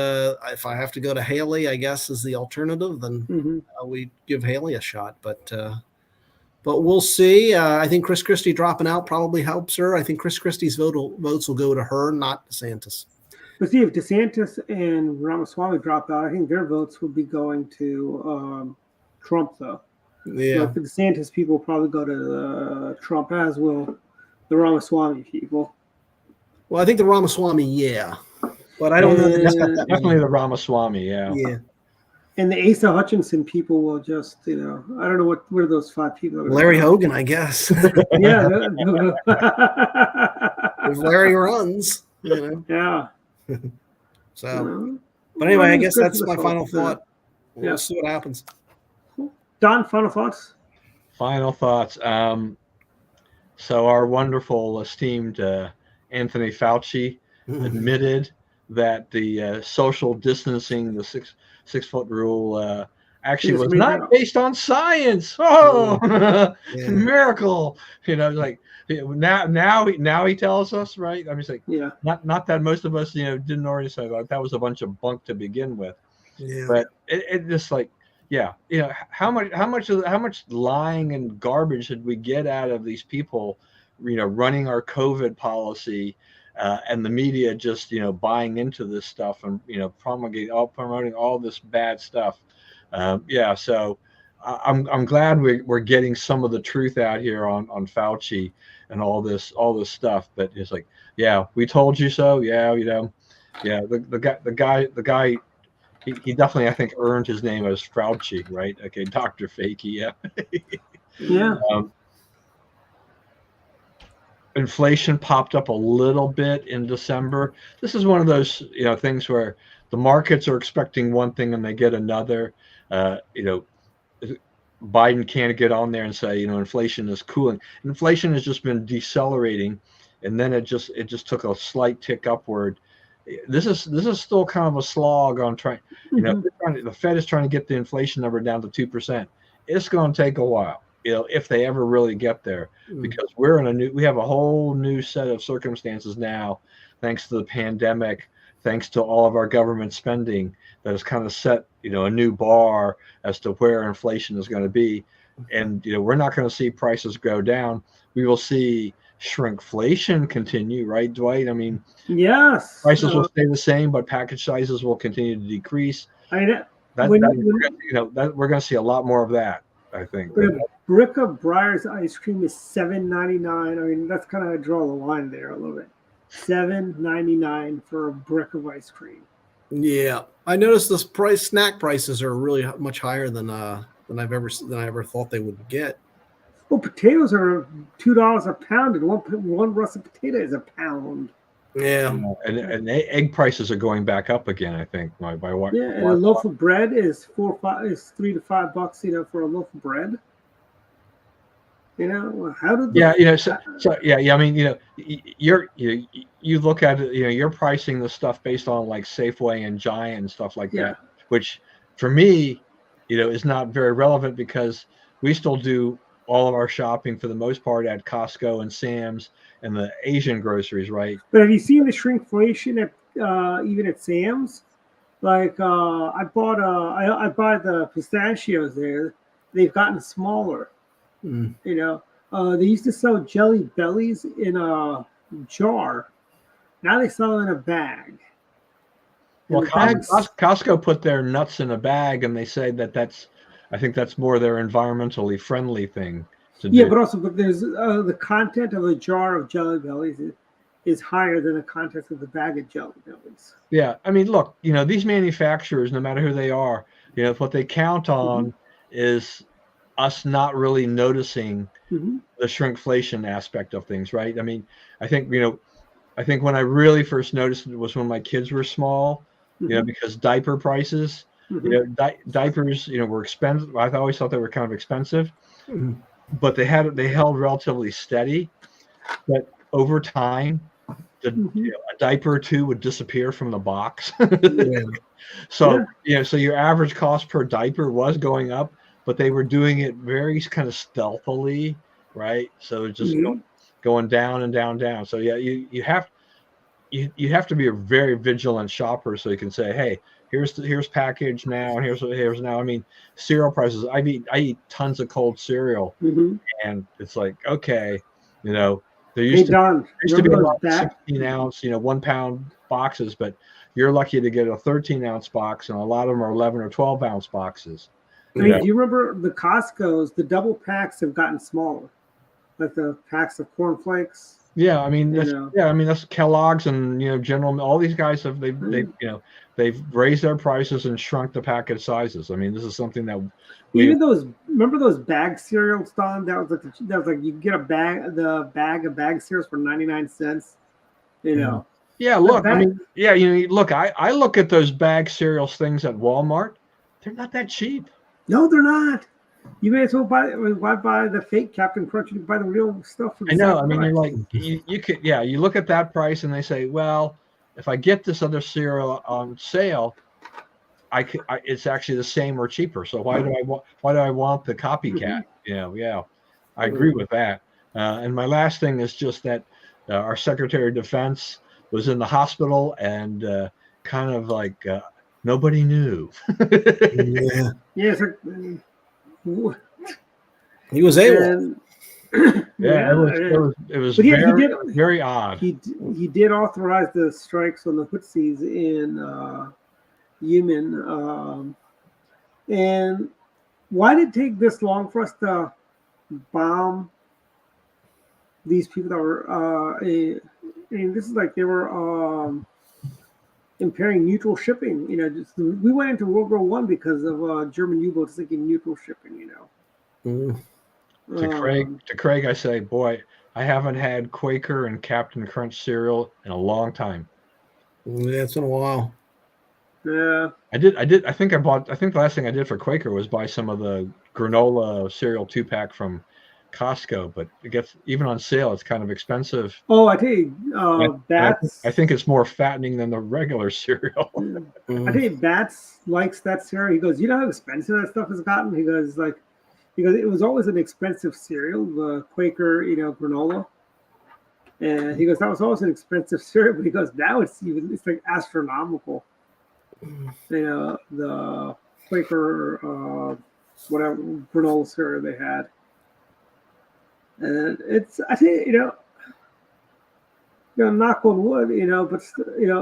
Speaker 7: if I have to go to Haley, I guess is the alternative, then we give Haley a shot. But we'll see. I think Chris Christie dropping out probably helps her. I think Chris Christie's votes will go to her, not DeSantis.
Speaker 5: But see, if DeSantis and Ramaswamy drop out, I think their votes will be going to Trump, though.
Speaker 7: Yeah.
Speaker 5: Like the DeSantis people will probably go to Trump, as will the Ramaswamy people.
Speaker 7: Well, I think the Ramaswamy, yeah. But I don't know that he's got that
Speaker 6: Definitely the Ramaswamy, yeah.
Speaker 7: Yeah.
Speaker 5: And the Asa Hutchinson people will just, I don't know what are those 5 people.
Speaker 7: Larry Hogan, I guess.
Speaker 5: Yeah.
Speaker 7: If Larry runs,
Speaker 5: Yeah.
Speaker 7: So, but anyway, I guess that's my final thought. We'll see what happens.
Speaker 5: Don, final thoughts?
Speaker 6: Final thoughts. So our wonderful, esteemed Anthony Fauci admitted that the social distancing, the 6 foot rule, actually was not based on science. Oh, miracle! Like now he tells us, right? I mean, it's like not that most of us didn't already say like that was a bunch of bunk to begin with.
Speaker 7: Yeah.
Speaker 6: But it just like how much lying and garbage did we get out of these people, running our COVID policy, and the media just buying into this stuff and promoting all this bad stuff. So I'm glad we're getting some of the truth out here on Fauci and all this stuff. But it's like, we told you so. The guy. He definitely, I think, earned his name as Fauci, right? Okay, Dr. Fakey,
Speaker 5: Yeah.
Speaker 6: Inflation popped up a little bit in December. This is one of those things where the markets are expecting one thing and they get another. Biden can't get on there and say inflation is cooling. Inflation has just been decelerating, and then it just took a slight tick upward. This is still kind of a slog on trying. The Fed is trying to get the inflation number down to 2%. It's going to take a while, if they ever really get there, because we have a whole new set of circumstances now, thanks to the pandemic, thanks to all of our government spending that has kind of set a new bar as to where inflation is going to be, and we're not going to see prices go down. We will see shrinkflation continue, right, Dwight? I mean,
Speaker 5: yes,
Speaker 6: prices will stay the same, but package sizes will continue to decrease.
Speaker 5: We're
Speaker 6: going to see a lot more of that, I think.
Speaker 5: A brick of Breyers ice cream is $7.99. I mean, that's kind of, I draw the line there a little bit. $7.99 for a brick of ice cream.
Speaker 7: Yeah, I noticed snack prices are really much higher than I ever thought they would get.
Speaker 5: Well, potatoes are $2 a pound, and one russet potato is a pound.
Speaker 7: Yeah,
Speaker 6: and egg prices are going back up again, I think. By what?
Speaker 5: Yeah, and a loaf of bread is $3 to $5, for a loaf of bread. How did?
Speaker 6: I mean, you look at it. You're pricing the stuff based on like Safeway and Giant and stuff like that, which for me, is not very relevant because we still do all of our shopping for the most part at Costco and Sam's and the Asian groceries, right?
Speaker 5: But have you seen the shrinkflation at even at Sam's? Like I buy the pistachios there. They've gotten smaller. They used to sell Jelly Bellies in a jar. Now they sell them in a bag.
Speaker 6: Well, Costco put their nuts in a bag, and they say I think that's more their environmentally friendly thing to do.
Speaker 5: Yeah, but there's the content of a jar of Jelly Bellies is higher than the content of the bag of Jelly Bellies.
Speaker 6: Yeah, I mean, look, these manufacturers, no matter who they are, what they count on is us not really noticing the shrinkflation aspect of things, right? I mean, I think when I really first noticed it was when my kids were small, because diaper prices Diapers, were expensive. I always thought they were kind of expensive,
Speaker 7: Mhm.
Speaker 6: but they held relatively steady. But over time, a diaper or two would disappear from the box.
Speaker 7: Yeah.
Speaker 6: So so your average cost per diaper was going up, but they were doing it very kind of stealthily, right? So it's just going down and down, down. So yeah, you have to be a very vigilant shopper, so you can say, hey, here's package now, and here's now. I mean, cereal prices. I eat tons of cold cereal, and it's like, okay, there
Speaker 5: Hey, Don,
Speaker 6: used to be a
Speaker 5: remember
Speaker 6: lot of
Speaker 5: those back?
Speaker 6: 16 ounce, 1 pound boxes, but you're lucky to get a 13-ounce box, and a lot of them are 11 or 12-ounce boxes.
Speaker 5: I mean, do you remember the Costco's? The double packs have gotten smaller, like the packs of cornflakes.
Speaker 6: Yeah, I mean that's Kellogg's and General. All these guys they've raised their prices and shrunk the package sizes. I mean, this is something that
Speaker 5: remember those bag cereals, Don? That was you could get the bag of bag cereals for 99 cents.
Speaker 6: Yeah, look, look, I look at those bag cereals things at Walmart. They're not that cheap.
Speaker 5: No, they're not. You may as well buy the fake Captain Crunch. You can buy the real stuff. For the
Speaker 6: I know. I
Speaker 5: price.
Speaker 6: mean, you're like, you could, you look at that price and they say, well, if I get this other cereal on sale, it's actually the same or cheaper. So why do I want the copycat? I agree with that. And my last thing is just that our Secretary of Defense was in the hospital and kind of like nobody knew.
Speaker 5: Yeah. It's like,
Speaker 7: he was able.
Speaker 6: It was very odd.
Speaker 5: He did authorize the strikes on the Houthis in Yemen. And why did it take this long for us to bomb these people that were? This is like they were impairing neutral shipping. We went into World War I because of German U-boats thinking neutral shipping.
Speaker 6: To Craig, I say, boy, I haven't had Quaker and Captain Crunch cereal in a long time.
Speaker 7: Yeah, it's been a while.
Speaker 5: Yeah,
Speaker 6: I did. I think the last thing I did for Quaker was buy some of the granola cereal 2-pack from Costco, but it gets even on sale. It's kind of expensive.
Speaker 5: Oh, I tell you, Bats.
Speaker 6: I think it's more fattening than the regular cereal.
Speaker 5: I tell you, Bats likes that cereal. He goes, you know how expensive that stuff has gotten. He goes, it was always an expensive cereal, the Quaker, granola. And he goes, that was always an expensive cereal. But he goes, now it's like astronomical. The Quaker, whatever granola cereal they had. And I tell you, knock on wood, but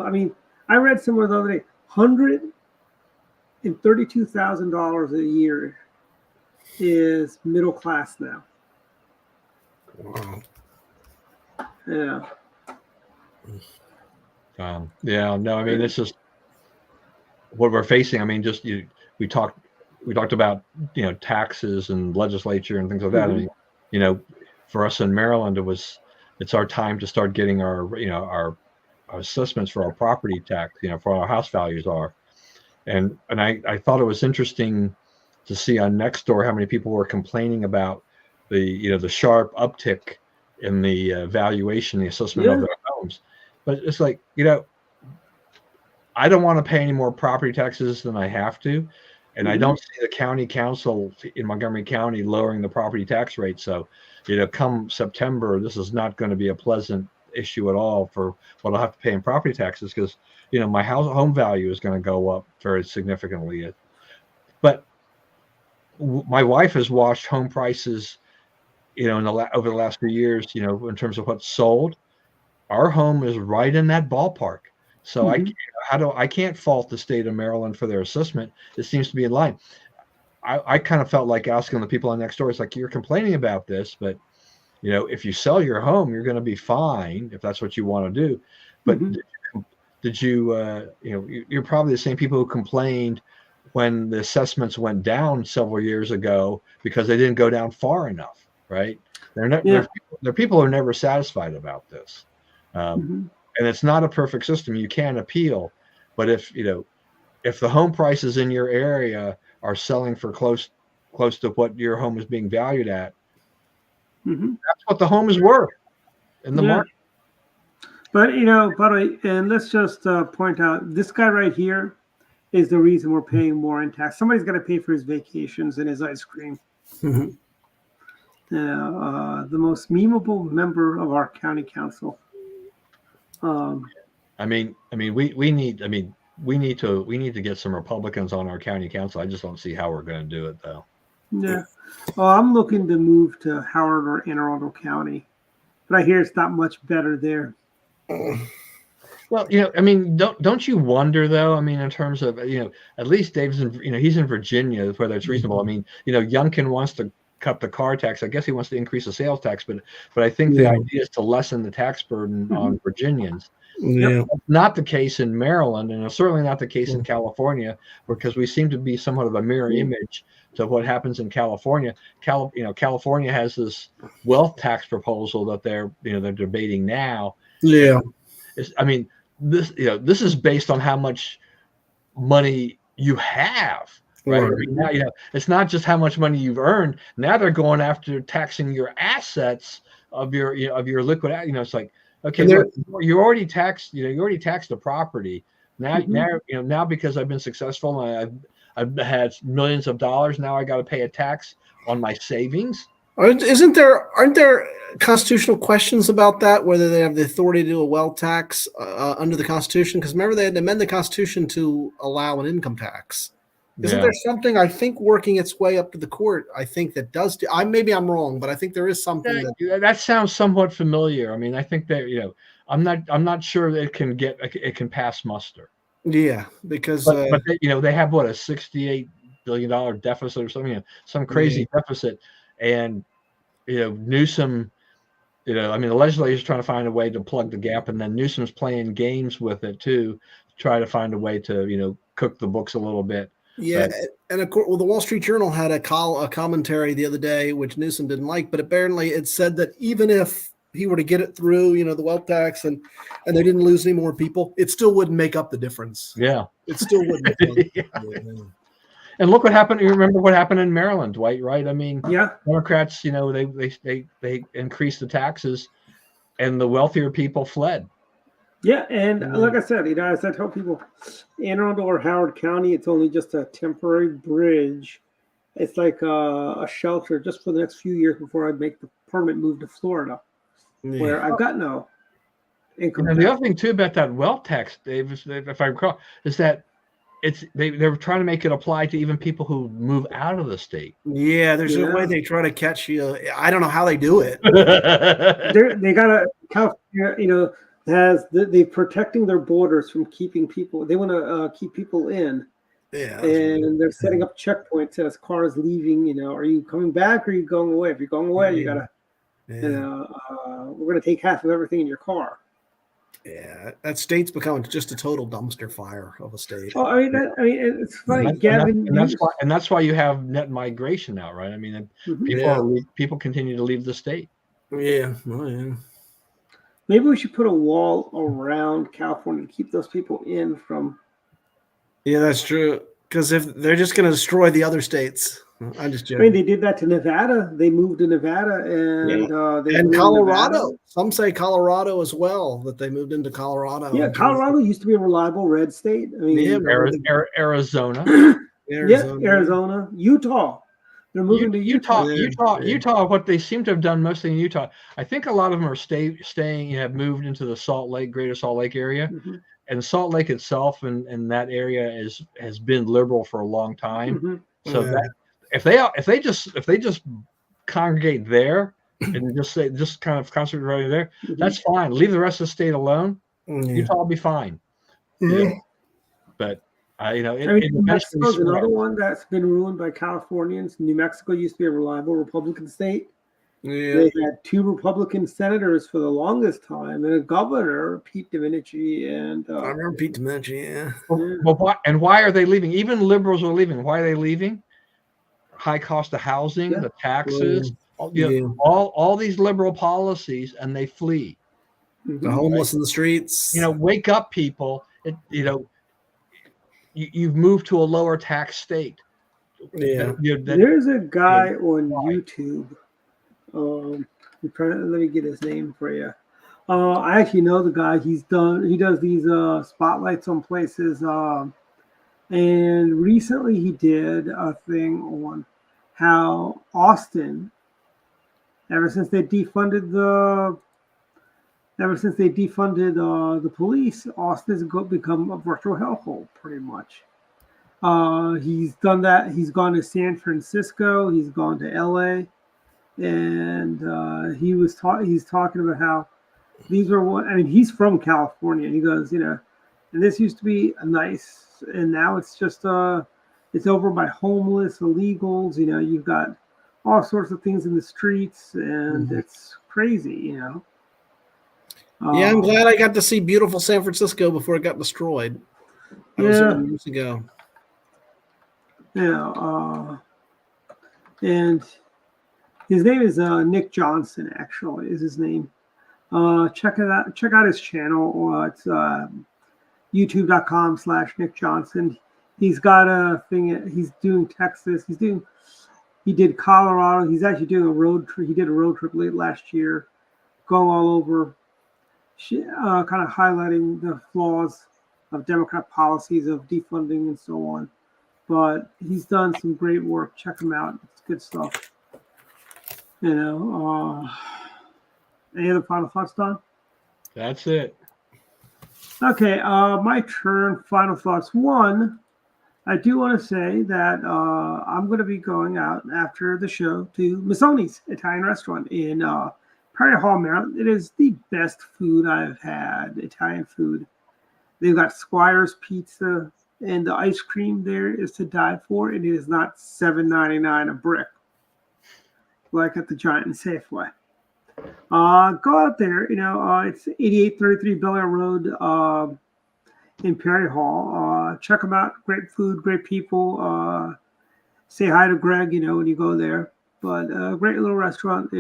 Speaker 5: I mean, I read somewhere the other day, $132,000 a year is middle class now.
Speaker 7: Wow.
Speaker 5: Yeah.
Speaker 6: No, I mean, it's just what we're facing. I mean, just we talked about taxes and legislature and things like that. I mean, for us in Maryland, it's our time to start getting our assessments for our property tax, for our house values are. And I thought it was interesting to see on Nextdoor how many people were complaining about the sharp uptick in the valuation, the assessment of their homes. But it's like, I don't want to pay any more property taxes than I have to. And I don't see the county council in Montgomery County lowering the property tax rate. So, come September, this is not going to be a pleasant issue at all for what I'll have to pay in property taxes because, my home value is going to go up very significantly. But my wife has watched home prices, over the last few years, in terms of what's sold. Our home is right in that ballpark. So I can't fault the state of Maryland for their assessment. It seems to be in line. I kind of felt like asking the people on Nextdoor, it's like, you're complaining about this, but if you sell your home, you're going to be fine if that's what you want to do. But did you, you're probably the same people who complained when the assessments went down several years ago because they didn't go down far enough, right? There are people who are never satisfied about this. And it's not a perfect system. You can appeal, but if if the home prices in your area are selling for close to what your home is being valued at, that's what the home is worth in the market.
Speaker 5: But by the way, and let's just point out this guy right here is the reason we're paying more in tax. Somebody's got to pay for his vacations and his ice cream. The most memeable member of our county council.
Speaker 6: I mean, we need to get some Republicans on our county council. I just don't see how we're going to do it, though.
Speaker 5: Yeah. Well, I'm looking to move to Howard or Anne Arundel County, but I hear it's not much better there.
Speaker 6: Well, I mean, don't you wonder though? I mean, in terms of at least Dave's he's in Virginia, whether it's reasonable. I mean, Youngkin wants to cut the car tax. I guess he wants to increase the sales tax, but I think the idea is to lessen the tax burden on Virginians.
Speaker 7: Yeah.
Speaker 6: Not the case in Maryland, and it's certainly not the case in California, because we seem to be somewhat of a mirror image to what happens in California. California has this wealth tax proposal that they're debating now.
Speaker 7: Yeah.
Speaker 6: I mean, this is based on how much money you have, right? I mean, now it's not just how much money you've earned. Now they're going after taxing your assets of your liquid. It's like, okay, look, you already taxed the property. Now because I've been successful and I've had millions of dollars, now I got to pay a tax on my savings.
Speaker 7: Aren't there constitutional questions about that, whether they have the authority to do a wealth tax under the Constitution? Because remember, they had to amend the Constitution to allow an income tax. Isn't there something, I think, working its way up to the court? I think that does. Maybe I'm wrong, but I think there is something
Speaker 6: that sounds somewhat familiar. I mean, I think that I'm not sure that it can pass muster.
Speaker 7: Yeah, because
Speaker 6: but they have what, a $68 billion deficit or something, some crazy deficit. And Newsom, I mean, the legislature is trying to find a way to plug the gap, and then Newsom's playing games with it too, to try to find a way to cook the books a little bit.
Speaker 7: Yeah, and of course, the Wall Street Journal had a commentary the other day, which Newsom didn't like, but apparently it said that even if he were to get it through, the wealth tax, and they didn't lose any more people, it still wouldn't make up the difference.
Speaker 6: Yeah,
Speaker 7: it still wouldn't.
Speaker 6: And look what happened. You remember what happened in Maryland, Dwight, right? I mean, Democrats, they increased the taxes, and the wealthier people fled.
Speaker 5: Yeah, and like I said, as I tell people, Anne Arundel or Howard County, it's only just a temporary bridge. It's like a shelter just for the next few years before I make the permanent move to Florida, where I've got no income.
Speaker 6: And the other thing too about that wealth tax, Dave, if I recall, is that they're trying to make it apply to even people who move out of the state.
Speaker 7: Yeah, there's a way they try to catch you. I don't know how they do it.
Speaker 5: They got a California, they're protecting their borders from keeping people. They want to keep people in.
Speaker 7: Yeah,
Speaker 5: and they're setting up checkpoints as cars leaving. Are you coming back or are you going away? If you're going away, you gotta, we're gonna take half of everything in your car.
Speaker 7: Yeah, that state's becoming just a total dumpster fire of a state.
Speaker 5: Oh, I mean, it's funny, Gavin.
Speaker 6: And that's why you have net migration now, right? I mean, people continue to leave the state.
Speaker 7: Yeah, yeah.
Speaker 5: Maybe we should put a wall around California to keep those people in from.
Speaker 7: Yeah, that's true. Because if they're just going to destroy the other states, I'm just joking.
Speaker 5: I mean, they did that to Nevada. They moved to Nevada and
Speaker 7: Colorado.
Speaker 5: Nevada.
Speaker 7: Some say Colorado as well, that they moved into Colorado.
Speaker 5: Yeah, Colorado used to be a reliable red state. I mean,
Speaker 6: Arizona.
Speaker 5: Arizona, Utah. They're moving to Utah.
Speaker 6: Utah. What they seem to have done mostly in Utah, I think a lot of them are staying. Have moved into the Greater Salt Lake area. Mm-hmm. And Salt Lake itself and that area has been liberal for a long time. Mm-hmm. So that if they just congregate there and just kind of concentrate right there, that's fine. Leave the rest of the state alone. Utah will be fine. Yeah. But
Speaker 5: New Mexico's another one that's been ruined by Californians. New Mexico used to be a reliable Republican state. Yeah. They had 2 Republican senators for the longest time, and a governor, Pete Domenici, and
Speaker 7: I remember Pete Domenici. Yeah.
Speaker 6: Well, why are they leaving? Even liberals are leaving. Why are they leaving? High cost of housing, the taxes, all these liberal policies, and they flee.
Speaker 7: The homeless in the streets.
Speaker 6: Wake up, people! you've moved to a lower tax state.
Speaker 7: Yeah.
Speaker 5: There's a guy on YouTube. Let me get his name for you. I actually know the guy. He does these spotlights on places. And recently he did a thing on how Austin, ever since they defunded the police, Austin has become a virtual hellhole, pretty much. He's done that. He's gone to San Francisco. He's gone to LA, and he's talking about how these are what, I mean, he's from California, and he goes, and this used to be a nice, and now it's just it's over by homeless, illegals. You've got all sorts of things in the streets, and it's crazy.
Speaker 7: Yeah, I'm glad I got to see beautiful San Francisco before it got destroyed. That was years ago.
Speaker 5: Yeah, and his name is Nick Johnson. Actually, is his name. Check it out. Check out his channel. It's youtube.com/Nick Johnson. He's got a thing. He's doing Texas. He did Colorado. He's actually doing a road trip. He did a road trip late last year, going all over, kind of highlighting the flaws of Democrat policies of defunding and so on. But he's done some great work. Check him out. It's good stuff. Any other final thoughts, Don?
Speaker 6: That's it.
Speaker 5: Okay, my turn. Final thoughts. One, I do want to say that I'm going to be going out after the show to Missoni's Italian restaurant in Perry Hall, Maryland. It is the best food I've had, Italian food. They've got Squire's Pizza, and the ice cream there is to die for. And it is not $7.99 a brick, like at the Giant and Safeway. Go out there. It's 8833 Bel Air Road in Perry Hall. Check them out. Great food, great people. Say hi to Greg, when you go there. But great little restaurant,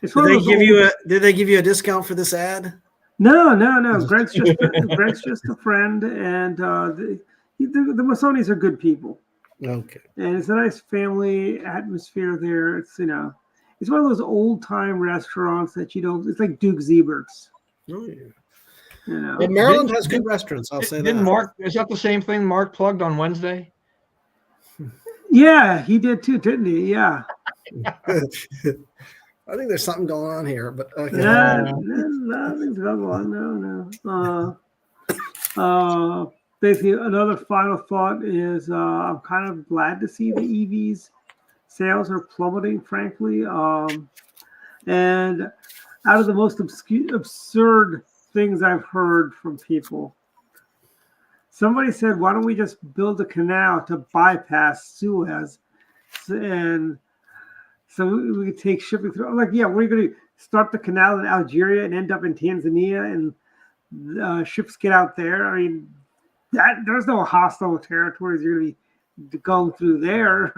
Speaker 5: It's
Speaker 7: Did they give you a discount for this ad?
Speaker 5: No. Greg's just a friend, and the Massonis are good people.
Speaker 7: Okay.
Speaker 5: And it's a nice family atmosphere there. It's it's one of those old time restaurants that it's like Duke Zebert's.
Speaker 7: Oh yeah. But Maryland has good restaurants. I'll say that.
Speaker 6: Mark, is that the same thing Mark plugged on Wednesday?
Speaker 5: Yeah, he did too, didn't he? Yeah.
Speaker 7: I think there's something going on here, but okay.
Speaker 5: Nothing's going on. No. Basically, another final thought is I'm kind of glad to see the EVs sales are plummeting, frankly. And out of the most absurd things I've heard from people, somebody said, "Why don't we just build a canal to bypass Suez, and so we could take shipping through?" I'm like, yeah, we're going to start the canal in Algeria and end up in Tanzania, and ships get out there. I mean, there's no hostile territories you're going to be going through there.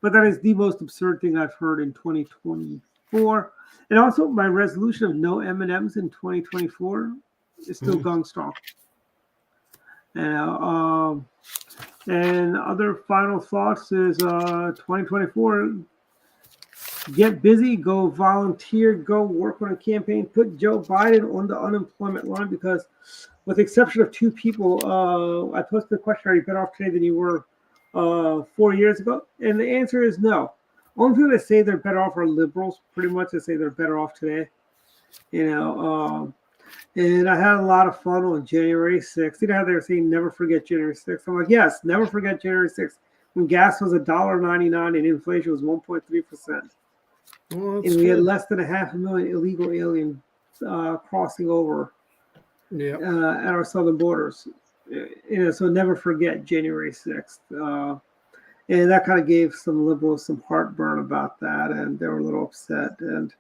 Speaker 5: But that is the most absurd thing I've heard in 2024. And also, my resolution of no M&Ms in 2024 is still going strong. And other final thoughts is 2024, get busy, go volunteer, go work on a campaign, put Joe Biden on the unemployment line, because with the exception of two people, I posted the question, are you better off today than you were 4 years ago? And the answer is no. Only people that say they're better off are liberals, pretty much. They say they're better off today. And I had a lot of fun on January 6th. You know how they were saying never forget January 6th? I'm like, yes, never forget January 6th, when gas was $1.99 and inflation was 1.3%. And we had less than 500,000 illegal aliens crossing over at our southern borders. So never forget January 6th. And that kind of gave some liberals some heartburn about that, and they were a little upset. And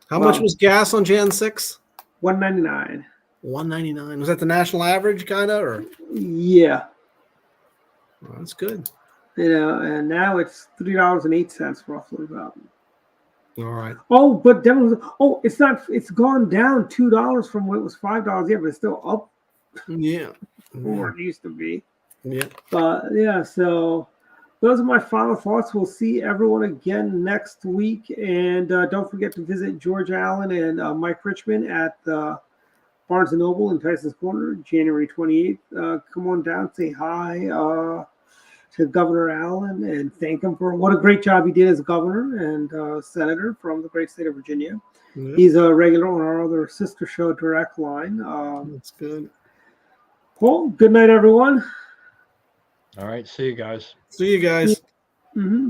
Speaker 7: how much was gas on Jan 6?
Speaker 5: $1.99.
Speaker 7: $1.99. Was that the national average, kind of, or?
Speaker 5: Yeah.
Speaker 7: Well, that's good.
Speaker 5: And now it's $3.08 roughly about.
Speaker 7: All right.
Speaker 5: Oh, but it's not. It's gone down $2 from what it was $5. Yeah, but it's still up
Speaker 7: Yeah.
Speaker 5: or it used to be.
Speaker 7: Yeah.
Speaker 5: But yeah, so those are my final thoughts. We'll see everyone again next week. And don't forget to visit George Allen and Mike Richmond at the Barnes & Noble in Tyson's Corner, January 28th. Come on down, say hi to Governor Allen and thank him for what a great job he did as governor and senator from the great state of Virginia.
Speaker 7: Yeah.
Speaker 5: He's a regular on our other sister show, Direct Line.
Speaker 7: That's good.
Speaker 5: Cool. Good night, everyone.
Speaker 6: All right. See you guys.
Speaker 7: See you guys.
Speaker 5: Mm-hmm.